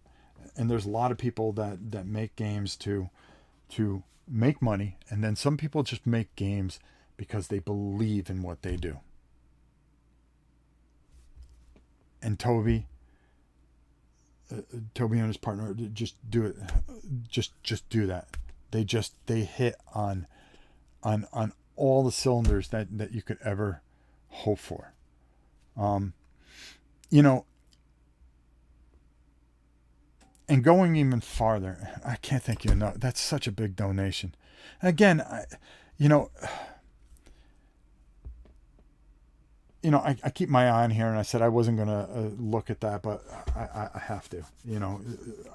And there's a lot of people that make games to make money. And then some people just make games because they believe in what they do. And Toby and his partner just do it. Just do that. They hit on all the cylinders that you could ever hope for. You know, and going even farther, I can't thank you enough. That's such a big donation. And again, I keep my eye on here, and I said I wasn't going to look at that, but I have to. You know,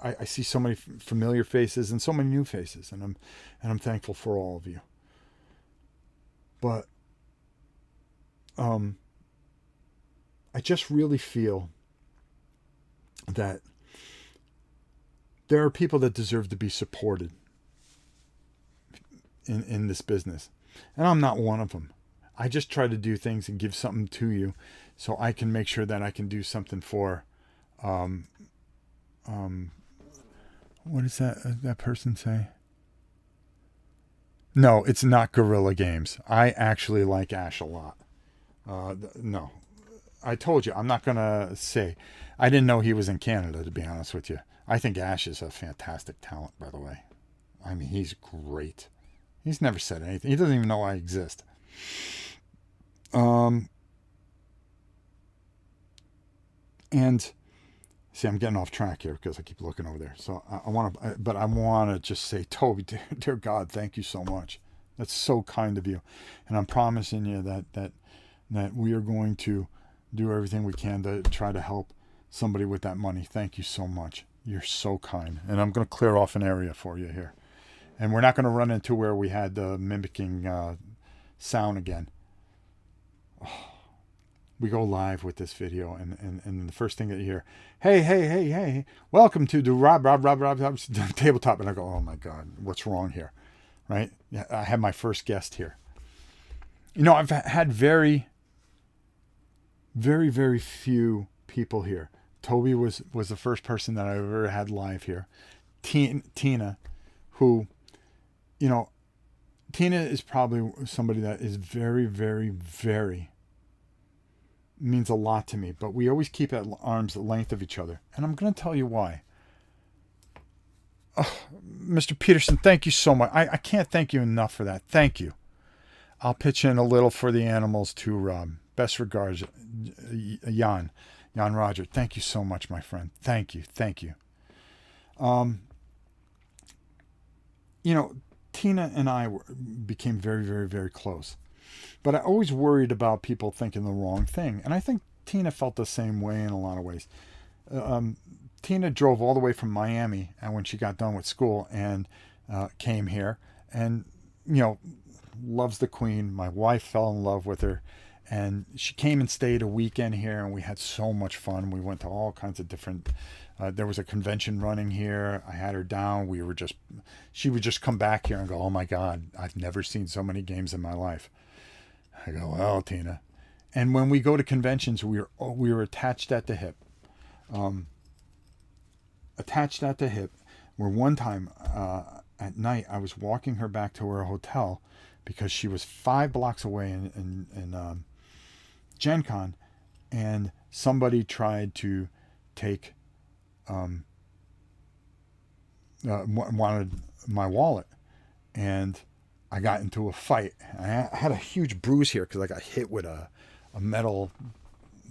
I see so many familiar faces and so many new faces, and I'm thankful for all of you. But I just really feel that there are people that deserve to be supported in this business, and I'm not one of them. I just try to do things and give something to you so I can make sure that I can do something for, what does that person say? No, it's not Guerrilla Games. I actually like Ash a lot. No, I told you I'm not gonna say. I didn't know he was in Canada, to be honest with you. I think Ash is a fantastic talent, by the way. I mean, he's great. He's never said anything. He doesn't even know I exist. Um, and see, I'm getting off track here because I keep looking over there. So I want to, but I want to just say, Toby, dear God, thank you so much. That's so kind of you, and I'm promising you that we are going to do everything we can to try to help somebody with that money. Thank you so much. You're so kind, and I'm going to clear off an area for you here, and we're not going to run into where we had the mimicking sound again. We go live with this video, and the first thing that you hear, hey, welcome to the Rob Tabletop. And I go, oh my God, what's wrong here? Right? Yeah, I had my first guest here. You know, I've had very, very, very few people here. Toby was the first person that I ever had live here. Tina, who, you know, Tina is probably somebody that is very, very, very means a lot to me, but we always keep at arm's length of each other. And I'm going to tell you why. Oh, Mr. Peterson, thank you so much. I can't thank you enough for that. Thank you. I'll pitch in a little for the animals too, Rob. Best regards, Jan Roger. Thank you so much, my friend. Thank you. You know, Tina and I became very, very, very close. But I always worried about people thinking the wrong thing. And I think Tina felt the same way in a lot of ways. Tina drove all the way from Miami and when she got done with school and came here and, you know, loves the Queen. My wife fell in love with her. And she came and stayed a weekend here and we had so much fun. We went to all kinds of different... there was a convention running here. I had her down. She would just come back here and go, oh my God, I've never seen so many games in my life. I go, well, Tina. And when we go to conventions, we were attached at the hip. Attached at the hip. Where one time at night, I was walking her back to her hotel because she was 5 blocks away in Gen Con, and somebody tried to take, wanted my wallet. And I got into a fight. I had a huge bruise here because I got hit with a metal.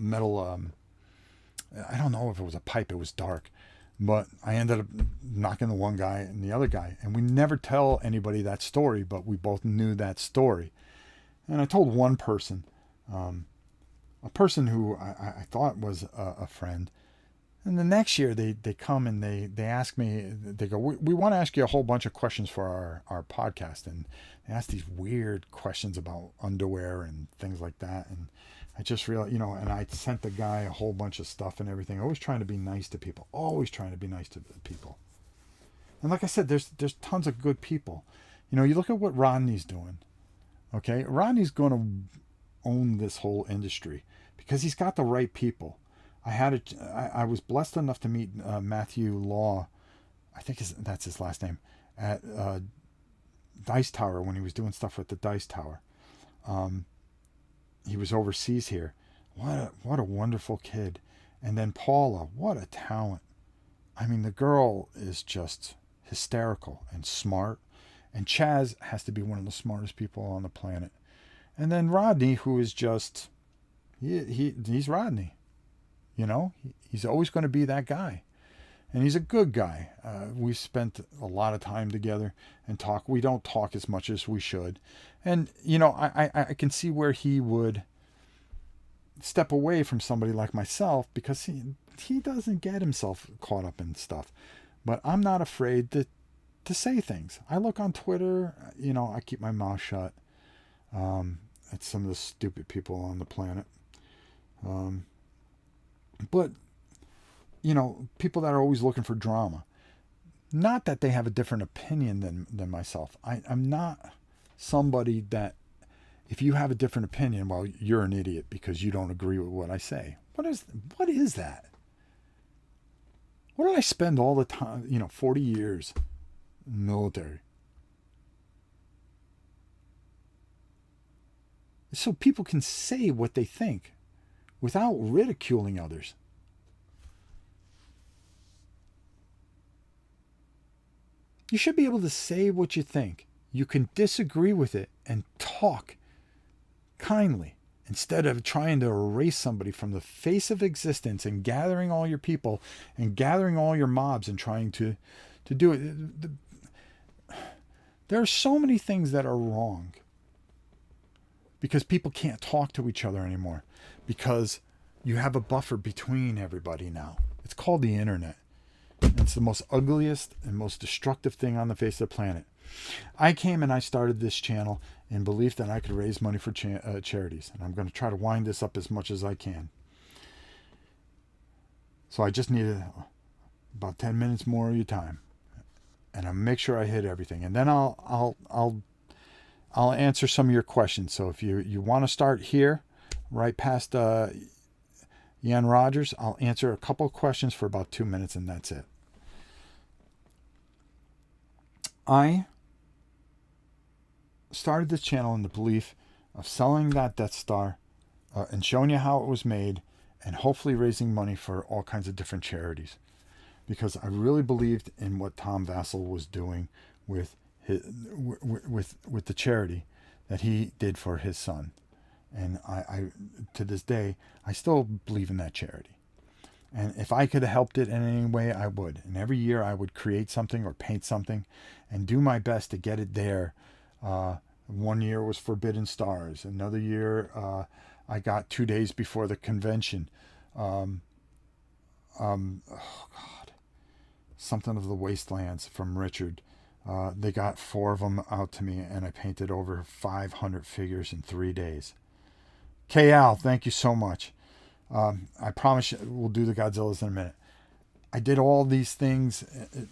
I don't know if it was a pipe. It was dark, but I ended up knocking the one guy and the other guy. And we never tell anybody that story, but we both knew that story. And I told one person, a person who I thought was a friend. And the next year they come and they ask me, they go, we want to ask you a whole bunch of questions for our podcast. And they ask these weird questions about underwear and things like that. And I just realized, you know, and I sent the guy a whole bunch of stuff and everything. Always trying to be nice to people. Always trying to be nice to people. And like I said, there's tons of good people. You know, you look at what Rodney's doing. Okay? Rodney's going to own this whole industry because he's got the right people. I was blessed enough to meet Matthew Law, I think that's his last name, at Dice Tower when he was doing stuff with the Dice Tower. He was overseas here. What a wonderful kid. And then Paula, what a talent. I mean, the girl is just hysterical and smart. And Chaz has to be one of the smartest people on the planet. And then Rodney, who is just, he's Rodney. You know, he's always going to be that guy. And he's a good guy. We've spent a lot of time together and talk. We don't talk as much as we should. And, you know, I can see where he would step away from somebody like myself because he doesn't get himself caught up in stuff. But I'm not afraid to say things. I look on Twitter, you know, I keep my mouth shut. It's some of the stupid people on the planet. But, you know, people that are always looking for drama. Not that they have a different opinion than myself. I'm not somebody that, if you have a different opinion, well, you're an idiot because you don't agree with what I say. What is that? What did I spend all the time, 40 years in the military? so people can say what they think without ridiculing others. You should be able to say what you think. You can disagree with it and talk kindly instead of trying to erase somebody from the face of existence and gathering all your people and gathering all your mobs and trying to do it. There are so many things that are wrong because people can't talk to each other anymore because you have a buffer between everybody now. It's called the internet. And it's the most ugliest and most destructive thing on the face of the planet. I came and I started this channel in belief that I could raise money for charities. And I'm going to try to wind this up as much as I can. So I just needed about 10 minutes more of your time. And I'll make sure I hit everything. And then I'll answer some of your questions. So if you want to start here, right past Ian Rogers, I'll answer a couple of questions for about 2 minutes, and that's it. I started this channel in the belief of selling that Death Star and showing you how it was made and hopefully raising money for all kinds of different charities. Because I really believed in what Tom Vassell was doing with with the charity that he did for his son. And I to this day, I still believe in that charity. And if I could have helped it in any way, I would. And every year I would create something or paint something and do my best to get it there. One year was Forbidden Stars. Another year I got 2 days before the convention. Oh God. Something of the Wastelands from Richard. They got 4 of them out to me and I painted over 500 figures in 3 days. KL, thank you so much. I promise you we'll do the Godzillas in a minute. I did all these things,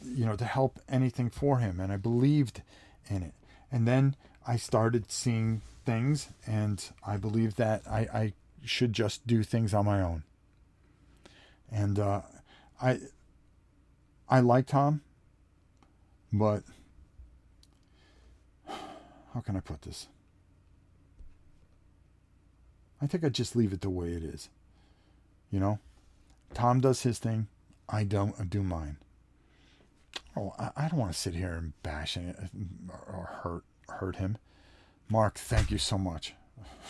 to help anything for him, and I believed in it. And then I started seeing things, and I believed that I should just do things on my own. And I like Tom, but how can I put this? I think I just leave it the way it is. Tom does his thing. I do mine. Oh, I don't want to sit here and bash it or hurt him. Mark, thank you so much.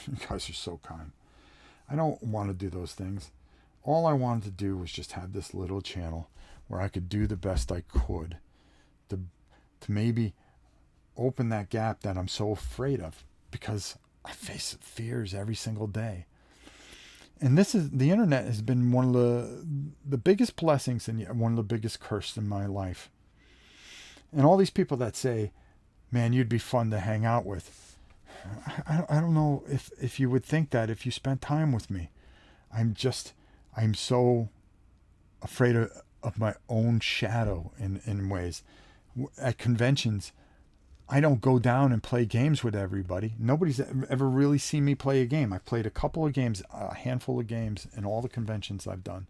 You guys are so kind. I don't want to do those things. All I wanted to do was just have this little channel where I could do the best I could to maybe open that gap that I'm so afraid of, because I face fears every single day. And the internet has been one of the biggest blessings and one of the biggest curses in my life. And all these people that say, man, you'd be fun to hang out with. I don't know if you would think that if you spent time with me. I'm so afraid of my own shadow in ways. At conventions, I don't go down and play games with everybody. Nobody's ever really seen me play a game. I've played a couple of games, a handful of games in all the conventions I've done.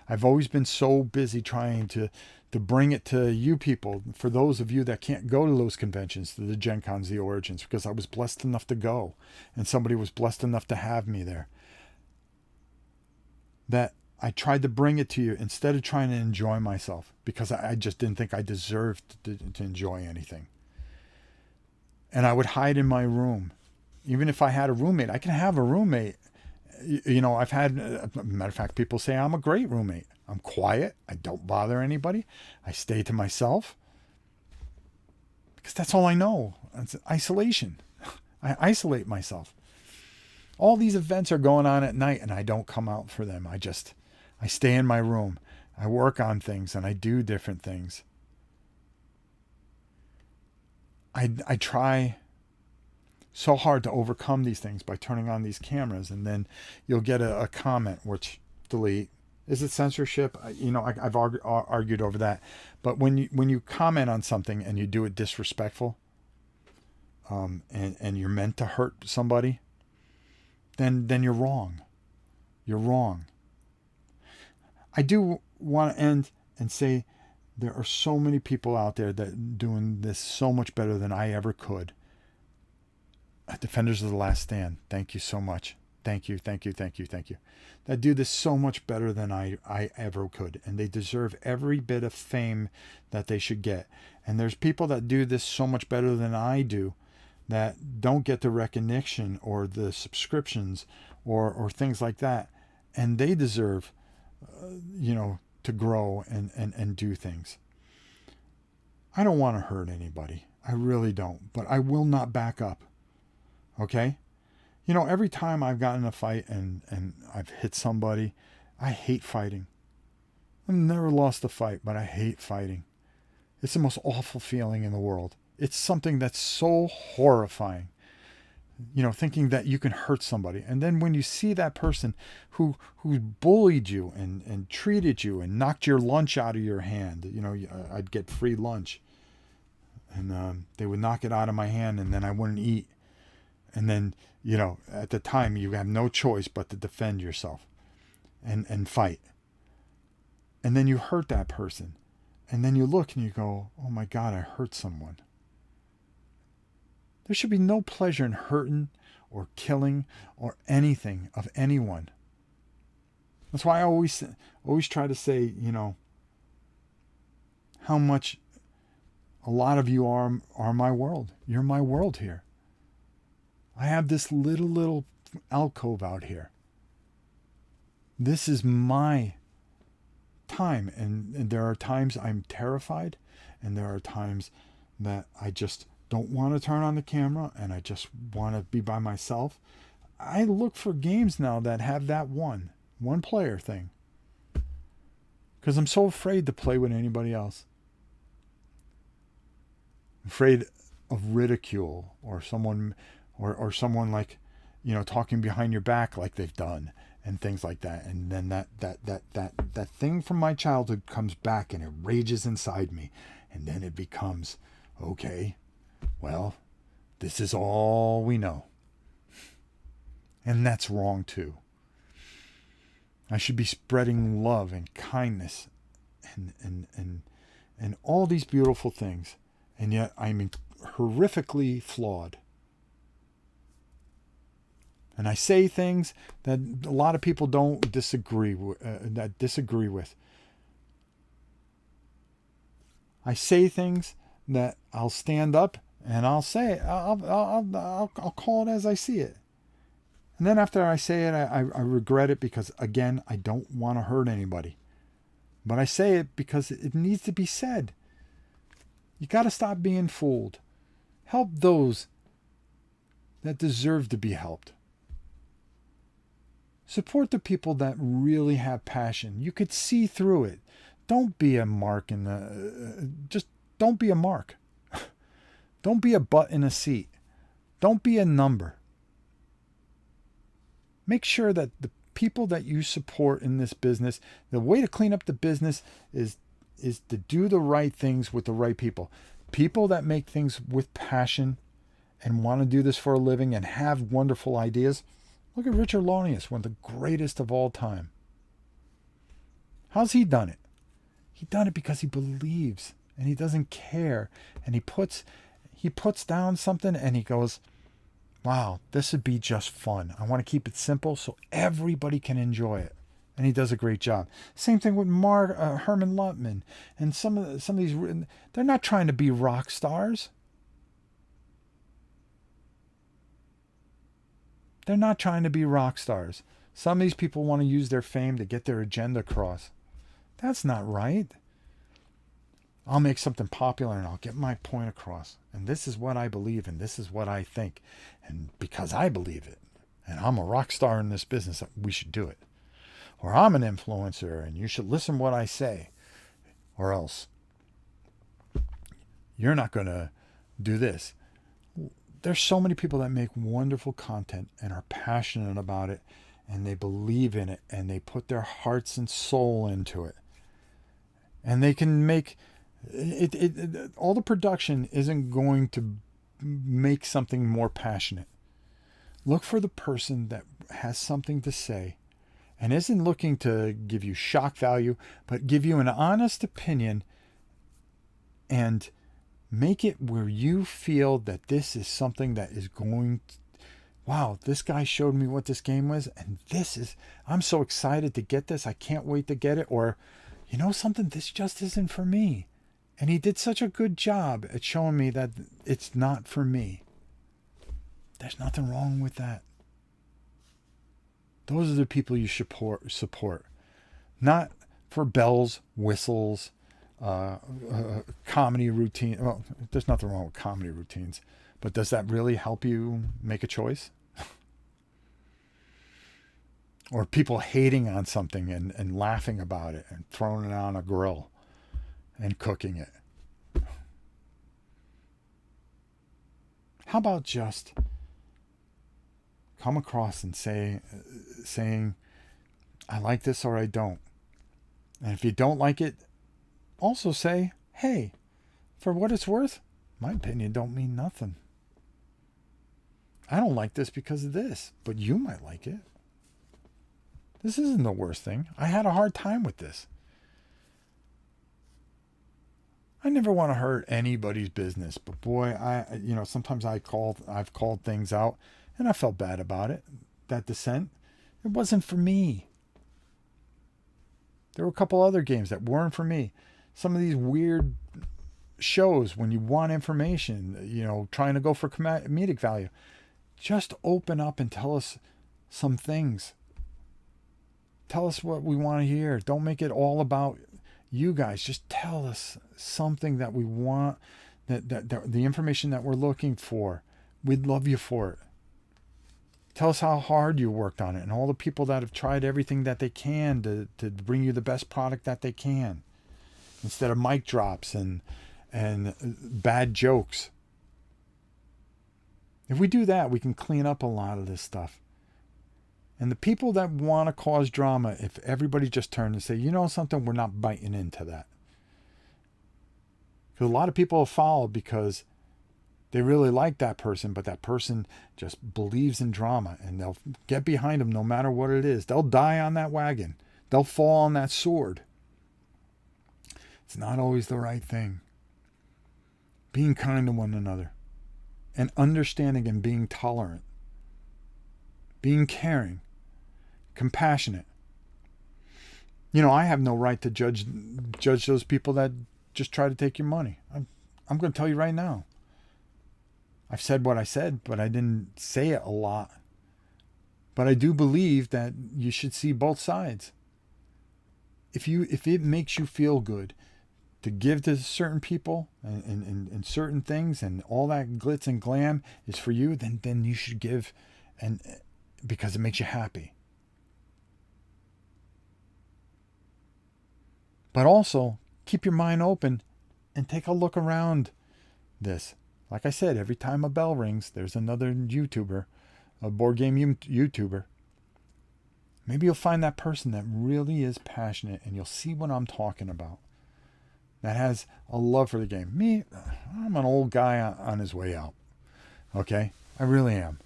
I've always been so busy trying to bring it to you people, for those of you that can't go to those conventions, to the Gen Cons, the Origins, because I was blessed enough to go and somebody was blessed enough to have me there. That I tried to bring it to you instead of trying to enjoy myself, because I just didn't think I deserved to enjoy anything. And I would hide in my room. Even if I had a roommate, I can have a roommate. I've had, matter of fact, people say I'm a great roommate. I'm quiet. I don't bother anybody. I stay to myself. Because that's all I know. It's isolation. I isolate myself. All these events are going on at night and I don't come out for them. I stay in my room. I work on things and I do different things. I try so hard to overcome these things by turning on these cameras, and then you'll get a comment which delete. Is it censorship? I've argued over that. But when you comment on something and you do it disrespectful, and you're meant to hurt somebody, then you're wrong. You're wrong. I do want to end and say, there are so many people out there that are doing this so much better than I ever could. Defenders of the Last Stand, thank you so much. Thank you, thank you, thank you, thank you. That do this so much better than I ever could. And they deserve every bit of fame that they should get. And there's people that do this so much better than I do that don't get the recognition or the subscriptions or things like that. And they deserve, to grow and do things. I don't want to hurt anybody. I really don't. But I will not back up. Okay? Every time I've gotten in a fight and I've hit somebody, I hate fighting. I've never lost a fight, but I hate fighting. It's the most awful feeling in the world. It's something that's so horrifying. Thinking that you can hurt somebody. And then when you see that person who bullied you and treated you and knocked your lunch out of your hand, I'd get free lunch. And they would knock it out of my hand and then I wouldn't eat. And then, at the time you have no choice but to defend yourself and fight. And then you hurt that person. And then you look and you go, oh my God, I hurt someone. There should be no pleasure in hurting or killing or anything of anyone. That's why I always try to say, how much a lot of you are my world. You're my world here. I have this little alcove out here. This is my time. And there are times I'm terrified. And there are times that I just don't want to turn on the camera and I just want to be by myself. I look for games now that have that one player thing. Because I'm so afraid to play with anybody else. I'm afraid of ridicule or someone like, talking behind your back like they've done and things like that. And then that thing from my childhood comes back and it rages inside me. And then it becomes, okay, well, this is all we know. And that's wrong too. I should be spreading love and kindness and all these beautiful things. And yet I'm horrifically flawed. And I say things that a lot of people don't disagree with. I say things that I'll stand up and I'll say it. I'll call it as I see it. And then after I say it, I regret it because, again, I don't want to hurt anybody. But I say it because it needs to be said. You got to stop being fooled. Help those that deserve to be helped. Support the people that really have passion. You could see through it. Don't be a mark just don't be a mark. Don't be a butt in a seat. Don't be a number. Make sure that the people that you support in this business, the way to clean up the business is to do the right things with the right people. People that make things with passion and want to do this for a living and have wonderful ideas. Look at Richard Launius, one of the greatest of all time. How's he done it? He done it because he believes and he doesn't care. And he puts down something and he goes, wow, this would be just fun. I want to keep it simple so everybody can enjoy it. And he does a great job. Same thing with Herman Lutman. And some of these, they're not trying to be rock stars. They're not trying to be rock stars. Some of these people want to use their fame to get their agenda across. That's not right. I'll make something popular and I'll get my point across. And this is what I believe and this is what I think. And because I believe it, and I'm a rock star in this business, we should do it. Or I'm an influencer and you should listen to what I say. Or else you're not going to do this. There's so many people that make wonderful content and are passionate about it and they believe in it and they put their hearts and soul into it. And they can make it all the production isn't going to make something more passionate. Look for the person that has something to say and isn't looking to give you shock value, but give you an honest opinion and make it where you feel that this is something that is going wow, this guy showed me what this game was, and I'm so excited to get this. I can't wait to get it. Or, you know something, this just isn't for me. And he did such a good job at showing me that it's not for me. There's nothing wrong with that. Those are the people you support. Not for bells, whistles, comedy routine. Well, there's nothing wrong with comedy routines. But does that really help you make a choice? Or people hating on something and laughing about it and throwing it on a grill and cooking it. How about just come across and saying, I like this or I don't. And if you don't like it, also say, hey, for what it's worth, my opinion don't mean nothing. I don't like this because of this, but you might like it. This isn't the worst thing. I had a hard time with this. I never want to hurt anybody's business, but boy, sometimes I've called things out and I felt bad about it. That Descent, it wasn't for me. There were a couple other games that weren't for me. Some of these weird shows when you want information, trying to go for comedic value. Just open up and tell us some things. Tell us what we want to hear. Don't make it all about you guys. Just tell us something that we want, that the information that we're looking for. We'd love you for it. Tell us how hard you worked on it and all the people that have tried everything that they can to bring you the best product that they can. Instead of mic drops and bad jokes. If we do that, we can clean up a lot of this stuff. And the people that want to cause drama, if everybody just turned and say, you know something, we're not biting into that. Because a lot of people have followed because they really like that person, but that person just believes in drama and they'll get behind them no matter what it is. They'll die on that wagon. They'll fall on that sword. It's not always the right thing. Being kind to one another and understanding and being tolerant. Being caring. Compassionate. I have no right to judge those people that just try to take your money. I'm going to tell you right now. I've said what I said, but I didn't say it a lot. But I do believe that you should see both sides. If it makes you feel good to give to certain people and certain things and all that glitz and glam is for you, then you should give, and because it makes you happy. But also keep your mind open and take a look around this. Like I said, every time a bell rings, there's another YouTuber, a board game YouTuber. Maybe you'll find that person that really is passionate and you'll see what I'm talking about. That has a love for the game. Me, I'm an old guy on his way out. Okay? I really am.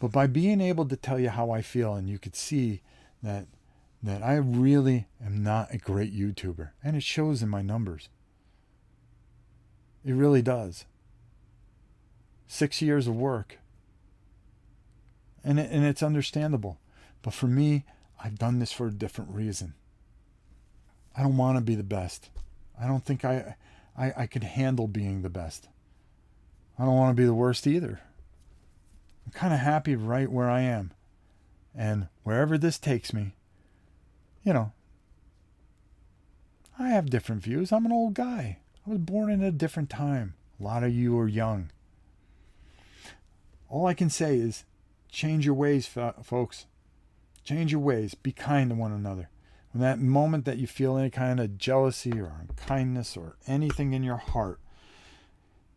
But by being able to tell you how I feel, and you could see that I really am not a great YouTuber. And it shows in my numbers. It really does. 6 years of work. And it's understandable. But for me, I've done this for a different reason. I don't want to be the best. I don't think I could handle being the best. I don't want to be the worst either. I'm kind of happy right where I am. And wherever this takes me, I have different views. I'm an old guy. I was born in a different time. A lot of you are young. All I can say is change your ways, folks. Change your ways. Be kind to one another. When that moment that you feel any kind of jealousy or unkindness or anything in your heart,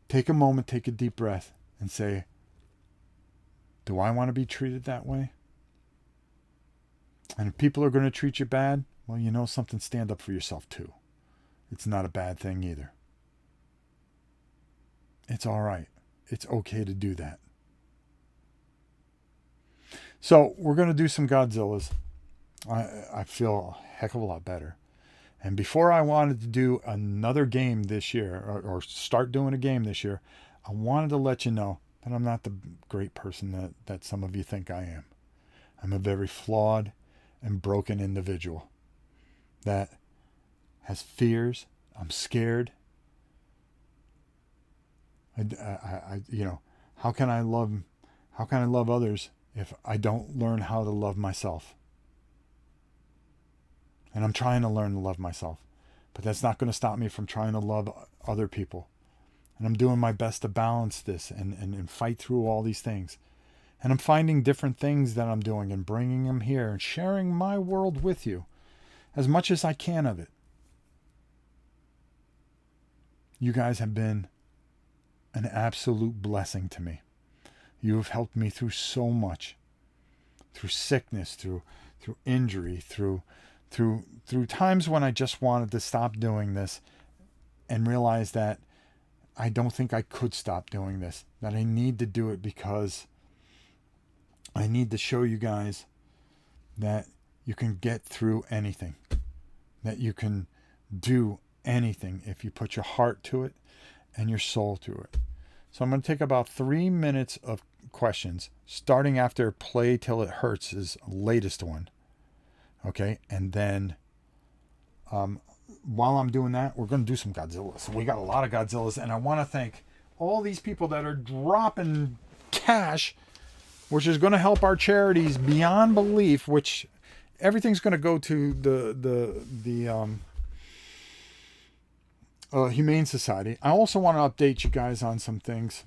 take a moment, take a deep breath and say, do I want to be treated that way? And if people are going to treat you bad, well, something, stand up for yourself too. It's not a bad thing either. It's all right. It's okay to do that. So we're going to do some Godzillas. I feel a heck of a lot better. And before I wanted to do another game this year, or start doing a game this year, I wanted to let you know But I'm not the great person that some of you think I am. I'm a very flawed and broken individual that has fears. I'm scared. You know, how can I love others if I don't learn how to love myself? And I'm trying to learn to love myself, but that's not going to stop me from trying to love other people. And I'm doing my best to balance this and fight through all these things. And I'm finding different things that I'm doing and bringing them here and sharing my world with you as much as I can of it. You guys have been an absolute blessing to me. You have helped me through so much, through sickness, through injury, through times when I just wanted to stop doing this and realize that I don't think I could stop doing this, that I need to do it because I need to show you guys that you can get through anything, that you can do anything if you put your heart to it and your soul to it. So I'm going to take about 3 minutes of questions, starting after Play Till It Hurts is latest one. Okay, and then while I'm doing that, we're going to do some Godzillas. We got a lot of Godzillas, and I want to thank all these people that are dropping cash, which is going to help our charities beyond belief, which everything's going to go to the Humane Society. I also want to update you guys on some things.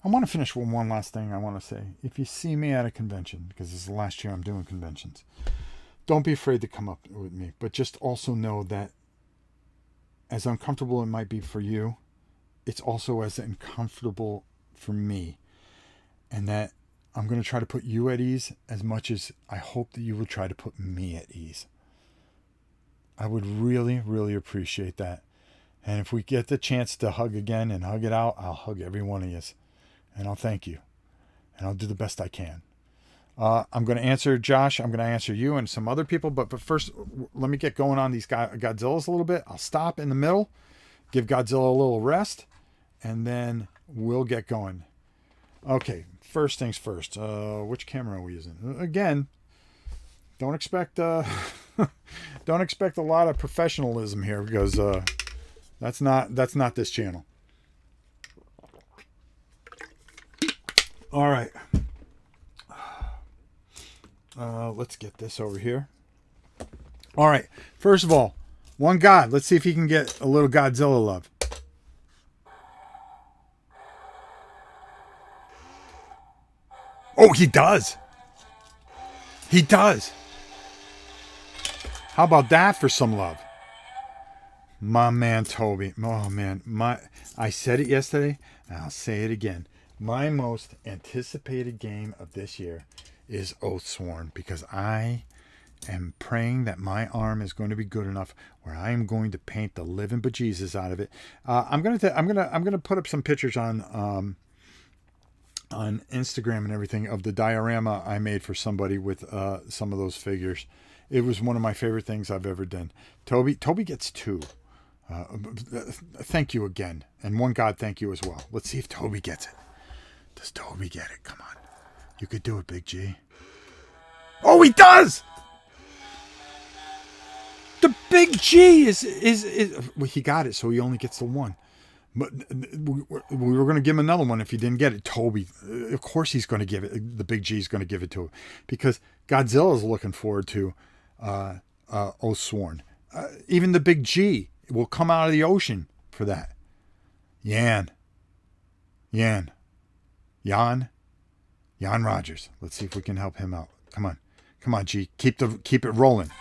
I want to finish with one last thing I want to say. If you see me at a convention, because this is the last year I'm doing conventions, don't be afraid to come up with me. But just also know that as uncomfortable it might be for you, it's also as uncomfortable for me. And that I'm going to try to put you at ease as much as I hope that you would try to put me at ease. I would really, really appreciate that. And if we get the chance to hug again and hug it out, I'll hug every one of you. And I'll thank you. And I'll do the best I can. I'm going to answer Josh. I'm going to answer you and some other people. But first, let me get going on these Godzillas a little bit. I'll stop in the middle, give Godzilla a little rest, and then we'll get going. Okay, first things first. Which camera are we using? Again, don't expect don't expect a lot of professionalism here because that's not this channel. All right. Let's get this over here. All right. First of all, one God. Let's see if he can get a little Godzilla love. Oh, he does. He does. How about that for some love? My man, Toby. Oh, man. I said it yesterday, and I'll say it again. My most anticipated game of this year is Oathsworn because I am praying that my arm is going to be good enough where I am going to paint the living bejesus out of it. I'm gonna put up some pictures on Instagram and everything of the diorama I made for somebody with some of those figures. It was one of my favorite things I've ever done. Toby gets 2. Thank you again, and one God, thank you as well. Let's see if Toby gets it. Does Toby get it? Come on. You could do it, Big G. Oh, he does! The Big G is well, he got it, so he only gets the 1. But we were going to give him another one if he didn't get it. Toby, of course he's going to give it. The Big G is going to give it to him. Because Godzilla is looking forward to Oathsworn. Even the Big G will come out of the ocean for that. Jan Rogers. Let's see if we can help him out. Come on, G. Keep it rolling.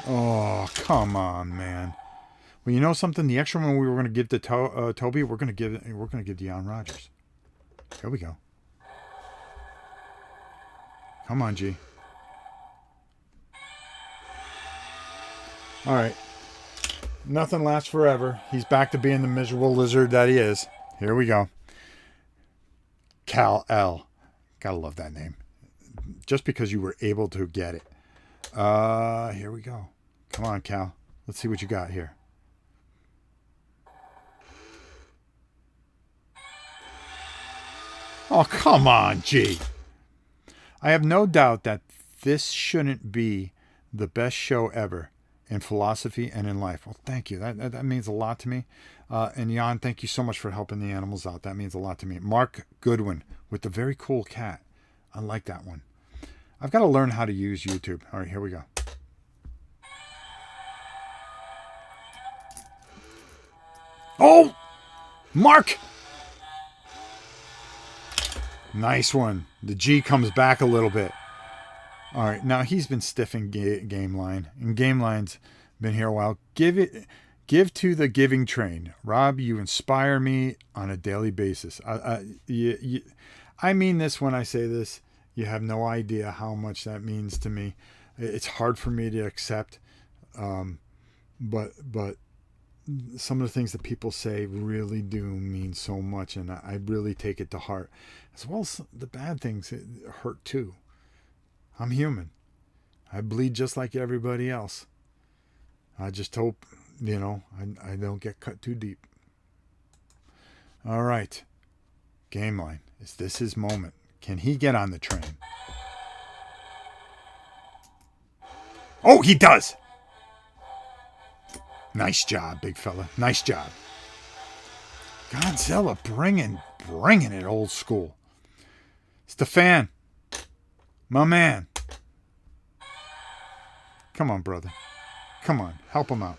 Oh, come on, man. Well, you know something? The extra one we were going to give to Toby, we're going to give to Jan Rogers. Here we go. Come on, G. All right. Nothing lasts forever. He's back to being the miserable lizard that he is. Here we go. Kal-El. Gotta love that name. Just because you were able to get it. Here we go. Come on, Cal. Let's see what you got here. Oh, come on, G. I have no doubt that this shouldn't be the best show ever in philosophy and in life. Well, thank you. That means a lot to me. And Jan, thank you so much for helping the animals out. That means a lot to me. Mark Goodwin with the very cool cat. I like that one. I've got to learn how to use YouTube. All right, here we go. Oh, Mark. Nice one. The G comes back a little bit. All right, now he's been stiff in Game Line, and Game Line's been here a while. Give to the giving train, Rob. You inspire me on a daily basis. I mean this when I say this. You have no idea how much that means to me. It's hard for me to accept, but some of the things that people say really do mean so much, and I really take it to heart. As well as the bad things hurt too. I'm human. I bleed just like everybody else. I just hope, I don't get cut too deep. All right. Game Line. Is this his moment? Can he get on the train? Oh, he does. Nice job, big fella. Nice job. Godzilla bringing it old school. Stefan, my man. Come on, brother. Come on, help him out.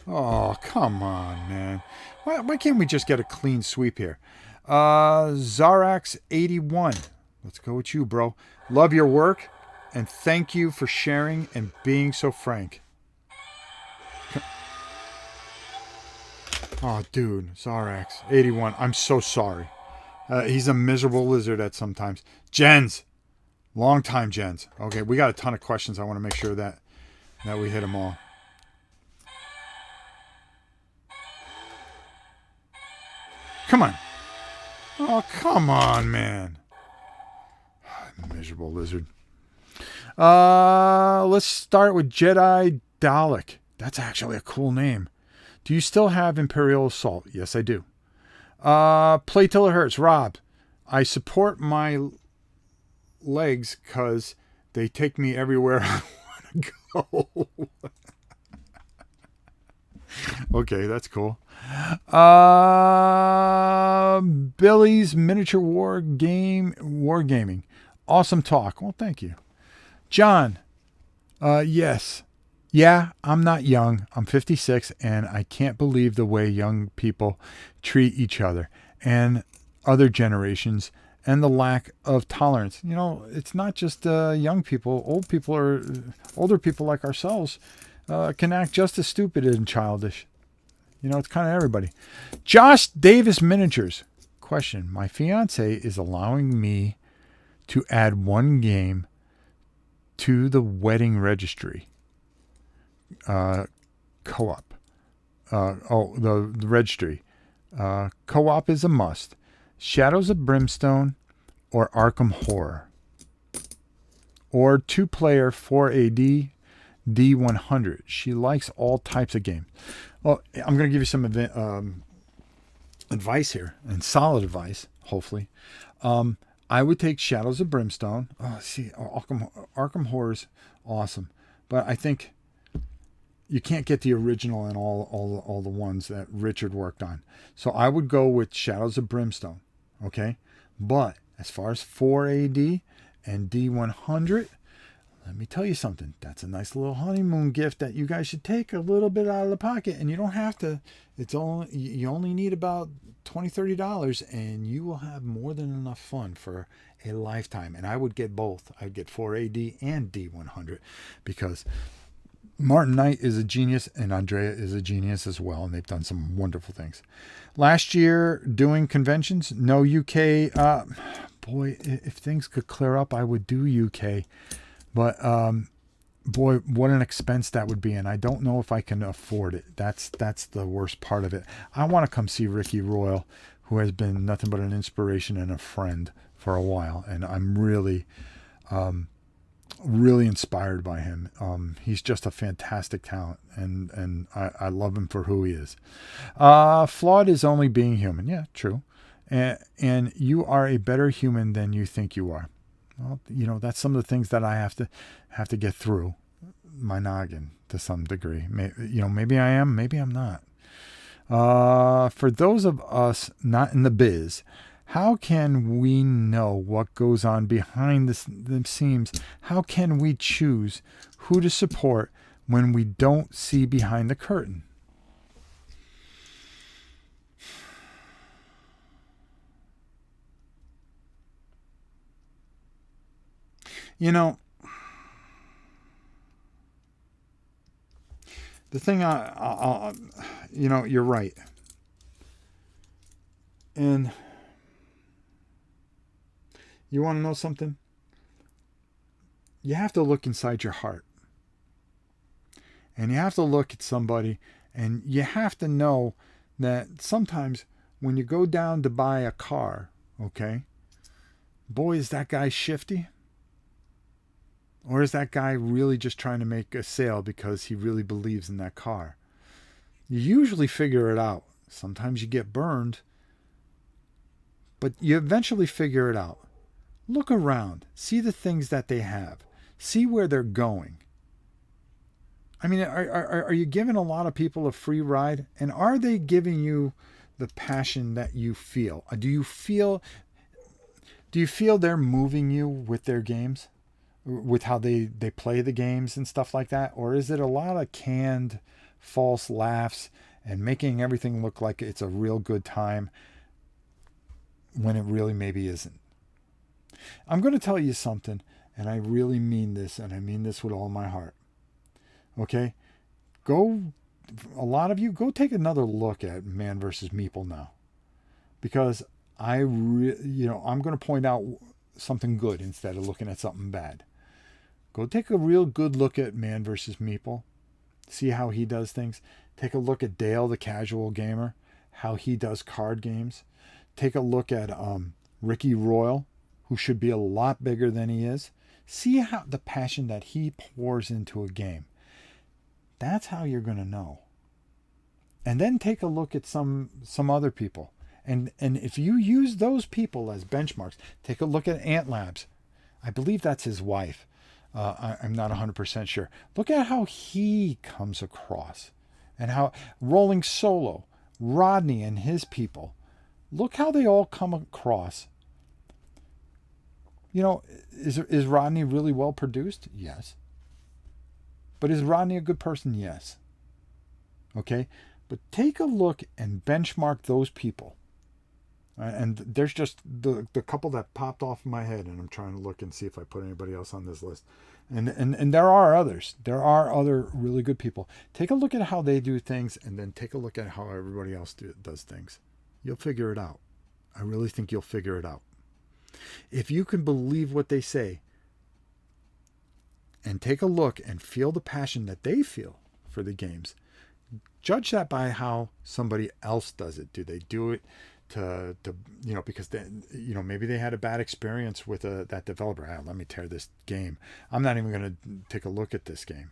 Oh, come on, man. Why can't we just get a clean sweep here? Zarax81. Let's go with you, bro. Love your work, and thank you for sharing and being so frank. Oh, dude, Zarax81. I'm so sorry. He's a miserable lizard at sometimes. Jens. Long time, Jens. Okay, we got a ton of questions. I want to make sure that we hit them all. Come on. Oh, come on, man. Miserable lizard. Let's start with Jedi Dalek. That's actually a cool name. Do you still have Imperial Assault? Yes, I do. Play till it hurts. Rob, I support my legs because they take me everywhere I want to go. Okay, that's cool. Billy's Miniature Wargaming. Awesome talk. Well, thank you. John, yes. Yeah, I'm not young. I'm 56, and I can't believe the way young people treat each other and other generations and the lack of tolerance. It's not just young people. Older people like ourselves can act just as stupid and childish. It's kind of everybody. Josh Davis Miniatures. Question. My fiance is allowing me to add one game to the wedding registry. Co-op. The registry. Co-op is a must. Shadows of Brimstone or Arkham Horror. Or 2-player 4AD D100. She likes all types of games. Well, I'm going to give you some advice here, and solid advice, hopefully. I would take Shadows of Brimstone. Arkham Horror is awesome, but I think you can't get the original and all the ones that Richard worked on. So I would go with Shadows of Brimstone, okay? But as far as 4AD and D100, let me tell you something. That's a nice little honeymoon gift that you guys should take a little bit out of the pocket, and you don't have to. You only need about $20-$30, and you will have more than enough fun for a lifetime. And I would get both. I'd get 4AD and D100 because Martin Knight is a genius, and Andrea is a genius as well, and they've done some wonderful things. Last year, doing conventions, no UK. Boy, if things could clear up, I would do UK. But, boy, what an expense that would be. And I don't know if I can afford it. That's the worst part of it. I want to come see Ricky Royal, who has been nothing but an inspiration and a friend for a while. And I'm really, really inspired by him. He's just a fantastic talent, and I love him for who he is. Flawed is only being human. Yeah, true. And you are a better human than you think you are. Well, that's some of the things that I have to get through my noggin to some degree. Maybe I am, maybe I'm not. For those of us not in the biz, how can we know what goes on behind the scenes? How can we choose who to support when we don't see behind the curtain? The thing you're right. And you want to know something? You have to look inside your heart. And you have to look at somebody, and you have to know that sometimes when you go down to buy a car, okay, boy, is that guy shifty? Or is that guy really just trying to make a sale because he really believes in that car? You usually figure it out. Sometimes you get burned, but you eventually figure it out. Look around. See the things that they have. See where they're going. I mean, are you giving a lot of people a free ride? And are they giving you the passion that you feel? Do you feel they're moving you with their games? With how they play the games and stuff like that? Or is it a lot of canned false laughs and making everything look like it's a real good time when it really maybe isn't? I'm going to tell you something, and I really mean this, and I mean this with all my heart. Okay? A lot of you, go take another look at Man vs. Meeple now. Because I'm going to point out something good instead of looking at something bad. Go take a real good look at Man vs. Meeple. See how he does things. Take a look at Dale, the casual gamer, how he does card games. Take a look at Ricky Royal, who should be a lot bigger than he is. See how the passion that he pours into a game. That's how you're going to know. And then take a look at some other people. And if you use those people as benchmarks, take a look at Ant Labs. I believe that's his wife. I'm not 100% sure. Look at how he comes across. And how Rolling Solo, Rodney and his people. Look how they all come across. Is Rodney really well produced? Yes. But is Rodney a good person? Yes. Okay? But take a look and benchmark those people. And there's just the couple that popped off my head, and I'm trying to look and see if I put anybody else on this list. And there are others. There are other really good people. Take a look at how they do things, and then take a look at how everybody else does things. You'll figure it out. I really think you'll figure it out. If you can believe what they say, and take a look and feel the passion that they feel for the games, judge that by how somebody else does it. Do they do it to because maybe they had a bad experience with that developer. Let me tear this game. I'm not even going to take a look at this game.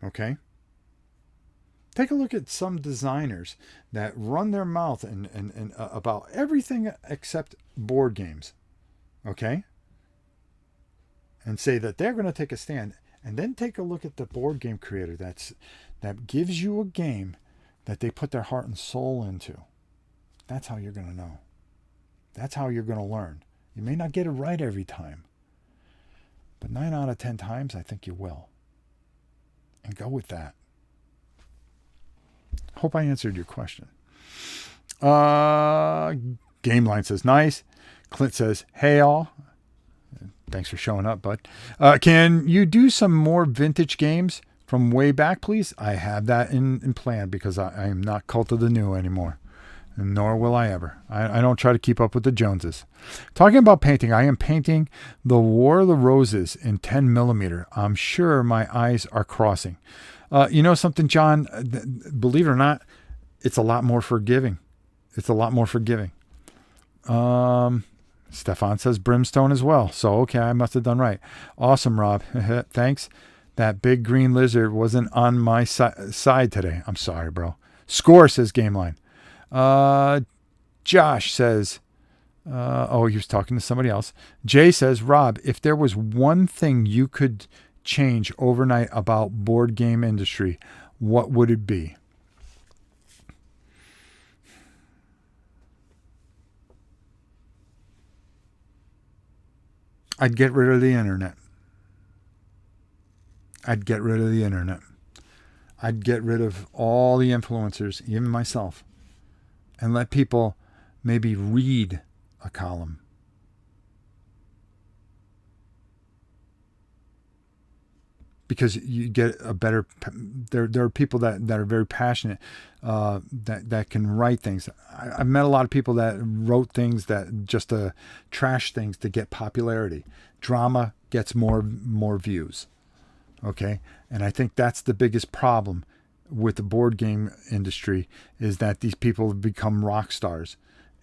Okay? Take a look at some designers that run their mouth and about everything except board games. Okay? And say that they're going to take a stand. And then take a look at the board game creator that gives you a game that they put their heart and soul into. That's how you're going to know. That's how you're going to learn. You may not get it right every time. But 9 out of 10 times, I think you will. And go with that. Hope I answered your question. Gameline says, nice. Clint says, hey all. Thanks for showing up, bud. Can you do some more vintage games from way back, please? I have that in plan because I am not cult of the new anymore. Nor will I ever. I don't try to keep up with the Joneses. Talking about painting, I am painting the War of the Roses in 10 millimeter. I'm sure my eyes are crossing. You know something, John? Believe it or not, it's a lot more forgiving. It's a lot more forgiving. Stefan says Brimstone as well. So, okay, I must have done right. Awesome, Rob. Thanks. That big green lizard wasn't on my side today. I'm sorry, bro. Score, says Gameline. Josh says, he was talking to somebody else. Jay says, Rob, if there was one thing you could change overnight about board game industry, what would it be? I'd get rid of the internet. I'd get rid of the internet. I'd get rid of all the influencers, even myself, and let people maybe read a column. Because you get a better, there are people that are very passionate, that can write things. I've met a lot of people that wrote things that just trash things to get popularity. Drama gets more views. Okay. And I think that's the biggest problem with the board game industry, is that these people have become rock stars,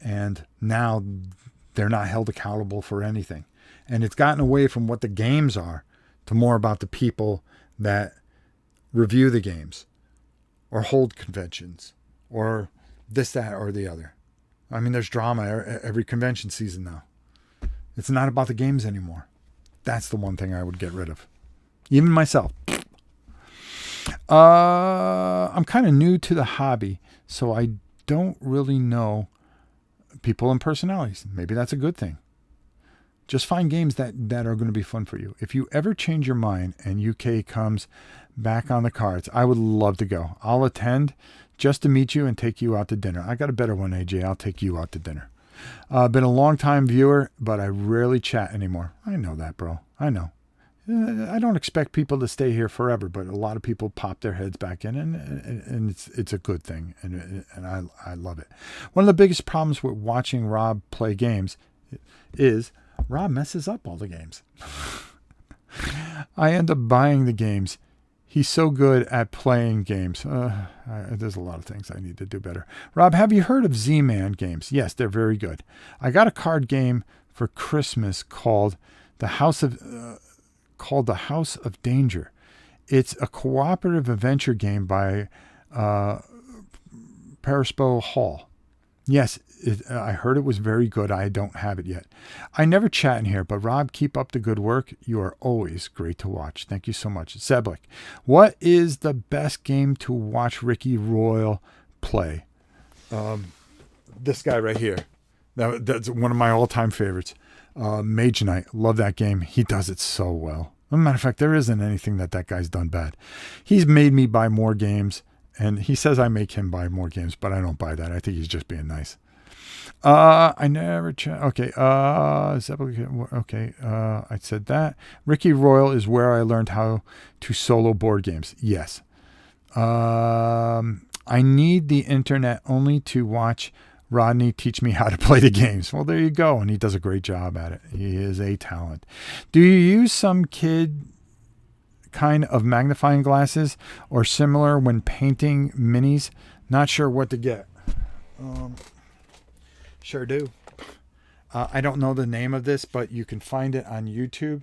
and now they're not held accountable for anything. And it's gotten away from what the games are to more about the people that review the games or hold conventions or this, that, or the other. I mean, there's drama every convention season now. It's not about the games anymore. That's the one thing I would get rid of. Even myself. I'm kind of new to the hobby, so I don't really know people and personalities. Maybe that's a good thing. Just find games that are going to be fun for you. If you ever change your mind and UK comes back on the cards, I would love to go. I'll attend just to meet you and take you out to dinner. I got a better one, AJ. I'll take you out to dinner. Been a long-time viewer, but I rarely chat anymore. I know that, bro. I know. I don't expect people to stay here forever, but a lot of people pop their heads back in, and it's a good thing, and I love it. One of the biggest problems with watching Rob play games is Rob messes up all the games. I end up buying the games. He's so good at playing games. There's a lot of things I need to do better. Rob, have you heard of Z-Man games? Yes, they're very good. I got a card game for Christmas called the House of Danger. It's a cooperative adventure game by Perispo Hall. Yes, I heard it was very good. I don't have it yet. I never chat in here, but Rob, keep up the good work. You are always great to watch. Thank you so much. Seblik, what is the best game to watch Ricky Royal play? This guy right here. That's one of my all-time favorites. Mage Knight. Love that game. He does it so well. As a matter of fact, there isn't anything that guy's done bad. He's made me buy more games. And he says I make him buy more games, but I don't buy that. I think he's just being nice. I never okay. Okay. I said that. Ricky Royal is where I learned how to solo board games. Yes. I need the internet only to watch Rodney teach me how to play the games. Well, there you go. And he does a great job at it. He is a talent. Do you use some kid kind of magnifying glasses or similar when painting minis? Not sure what to get. Sure do. I don't know the name of this, but you can find it on YouTube.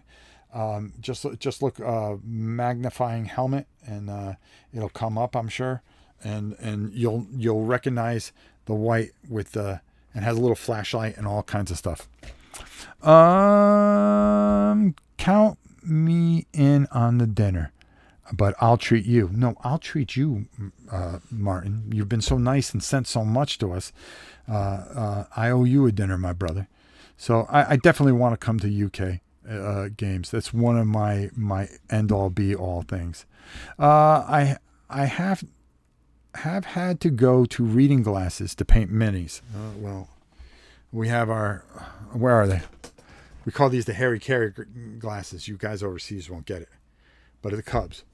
Just look magnifying helmet, and it'll come up, I'm sure, and you'll recognize the white with and has a little flashlight and all kinds of stuff. Count me in on the dinner, but I'll treat you. No, I'll treat you, Martin. You've been so nice and sent so much to us. I owe you a dinner, my brother. So I definitely want to come to UK games. That's one of my end all be all things. I have had to go to reading glasses to paint minis. Well, we have where are they? We call these the Harry Carey glasses. You guys overseas won't get it. But the Cubs.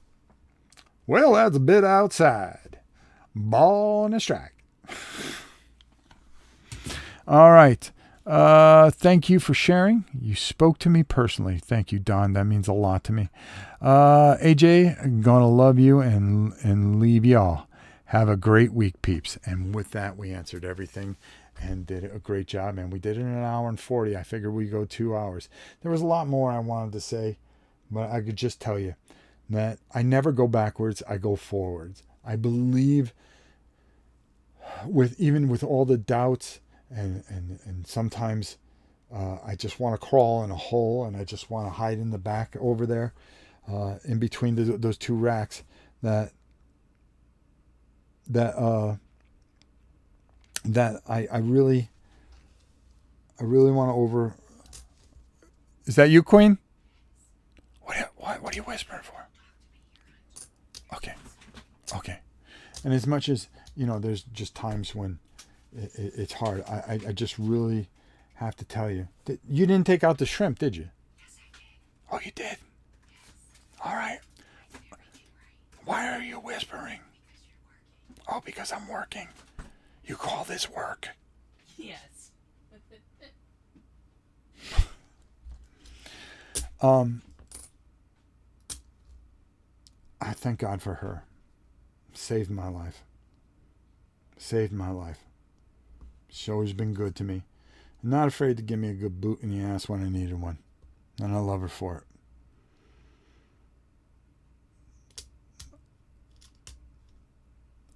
Well, that's a bit outside. Ball and a strike. All right. Thank you for sharing. You spoke to me personally. Thank you, Don. That means a lot to me. AJ, I'm going to love you and leave y'all. Have a great week, peeps. And with that, we answered everything and did a great job. And we did it in an hour and 40. I figured we'd go 2 hours. There was a lot more I wanted to say, but I could just tell you that I never go backwards. I go forwards. I believe even with all the doubts and sometimes I just want to crawl in a hole and I just want to hide in the back over there in between those two racks that I really want to over. Is that you, Queen? What are you whispering for? Okay. And as much as, there's just times when it's hard. I just really have to tell you that you didn't take out the shrimp, did you? Oh, you did? All right. Why are you whispering? Oh, because I'm working. You call this work? Yes. I thank God for her. Saved my life. She's always been good to me. Not afraid to give me a good boot in the ass when I needed one. And I love her for it.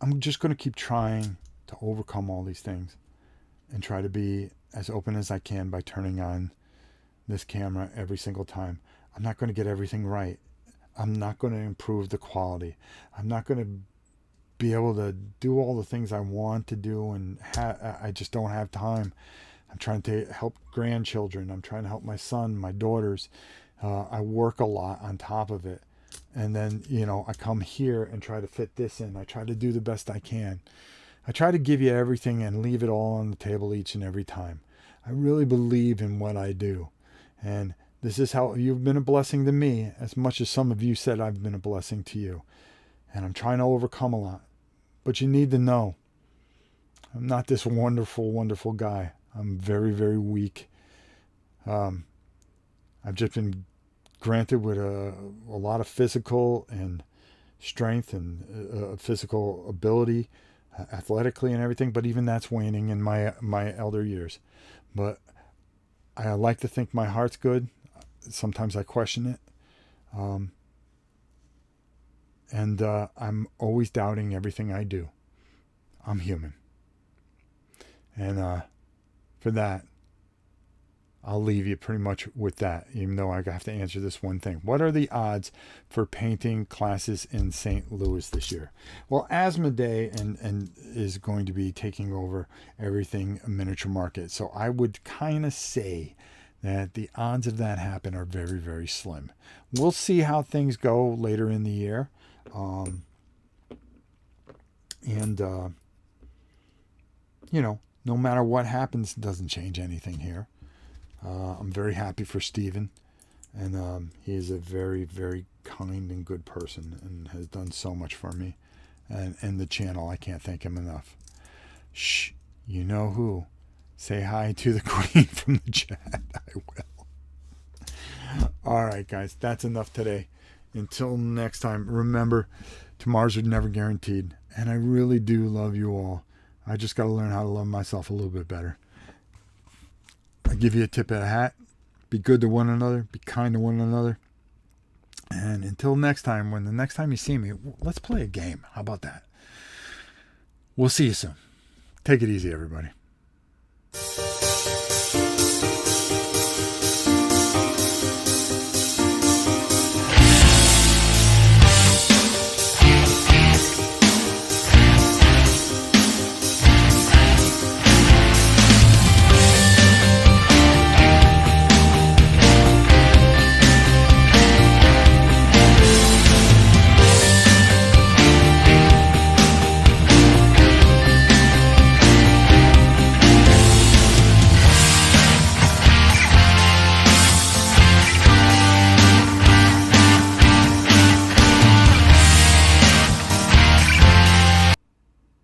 I'm just going to keep trying to overcome all these things and try to be as open as I can by turning on this camera every single time. I'm not going to get everything right. I'm not going to improve the quality. I'm not going to be able to do all the things I want to do, and I just don't have time. I'm trying to help grandchildren. I'm trying to help my son, my daughters. I work a lot on top of it. And then, I come here and try to fit this in. I try to do the best I can. I try to give you everything and leave it all on the table each and every time. I really believe in what I do. And this is how you've been a blessing to me, as much as some of you said I've been a blessing to you. And I'm trying to overcome a lot. But you need to know, I'm not this wonderful, wonderful guy. I'm very, very weak. I've just been granted with a lot of physical and strength and physical ability, athletically and everything. But even that's waning in my elder years. But I like to think my heart's good. Sometimes I question it. And I'm always doubting everything I do. I'm human. And for that, I'll leave you pretty much with that, even though I have to answer this one thing. What are the odds for painting classes in St. Louis this year? Well, Asthma Day and is going to be taking over everything miniature market. So I would kind of say that the odds of that happen are very, very slim. We'll see how things go later in the year. No matter what happens, it doesn't change anything here. I'm very happy for Steven, and he is a very, very kind and good person and has done so much for me and the channel. I can't thank him enough. Shh, you know who. Say hi to the Queen from the chat. I will. All right, guys, that's enough today. Until next time, remember, tomorrow's are never guaranteed, and I really do love you all. I just got to learn how to love myself a little bit better. I give you a tip of the hat. Be good to one another. Be kind to one another. And until next time, when the next time you see me, let's play a game. How about that? We'll see you soon. Take it easy, everybody.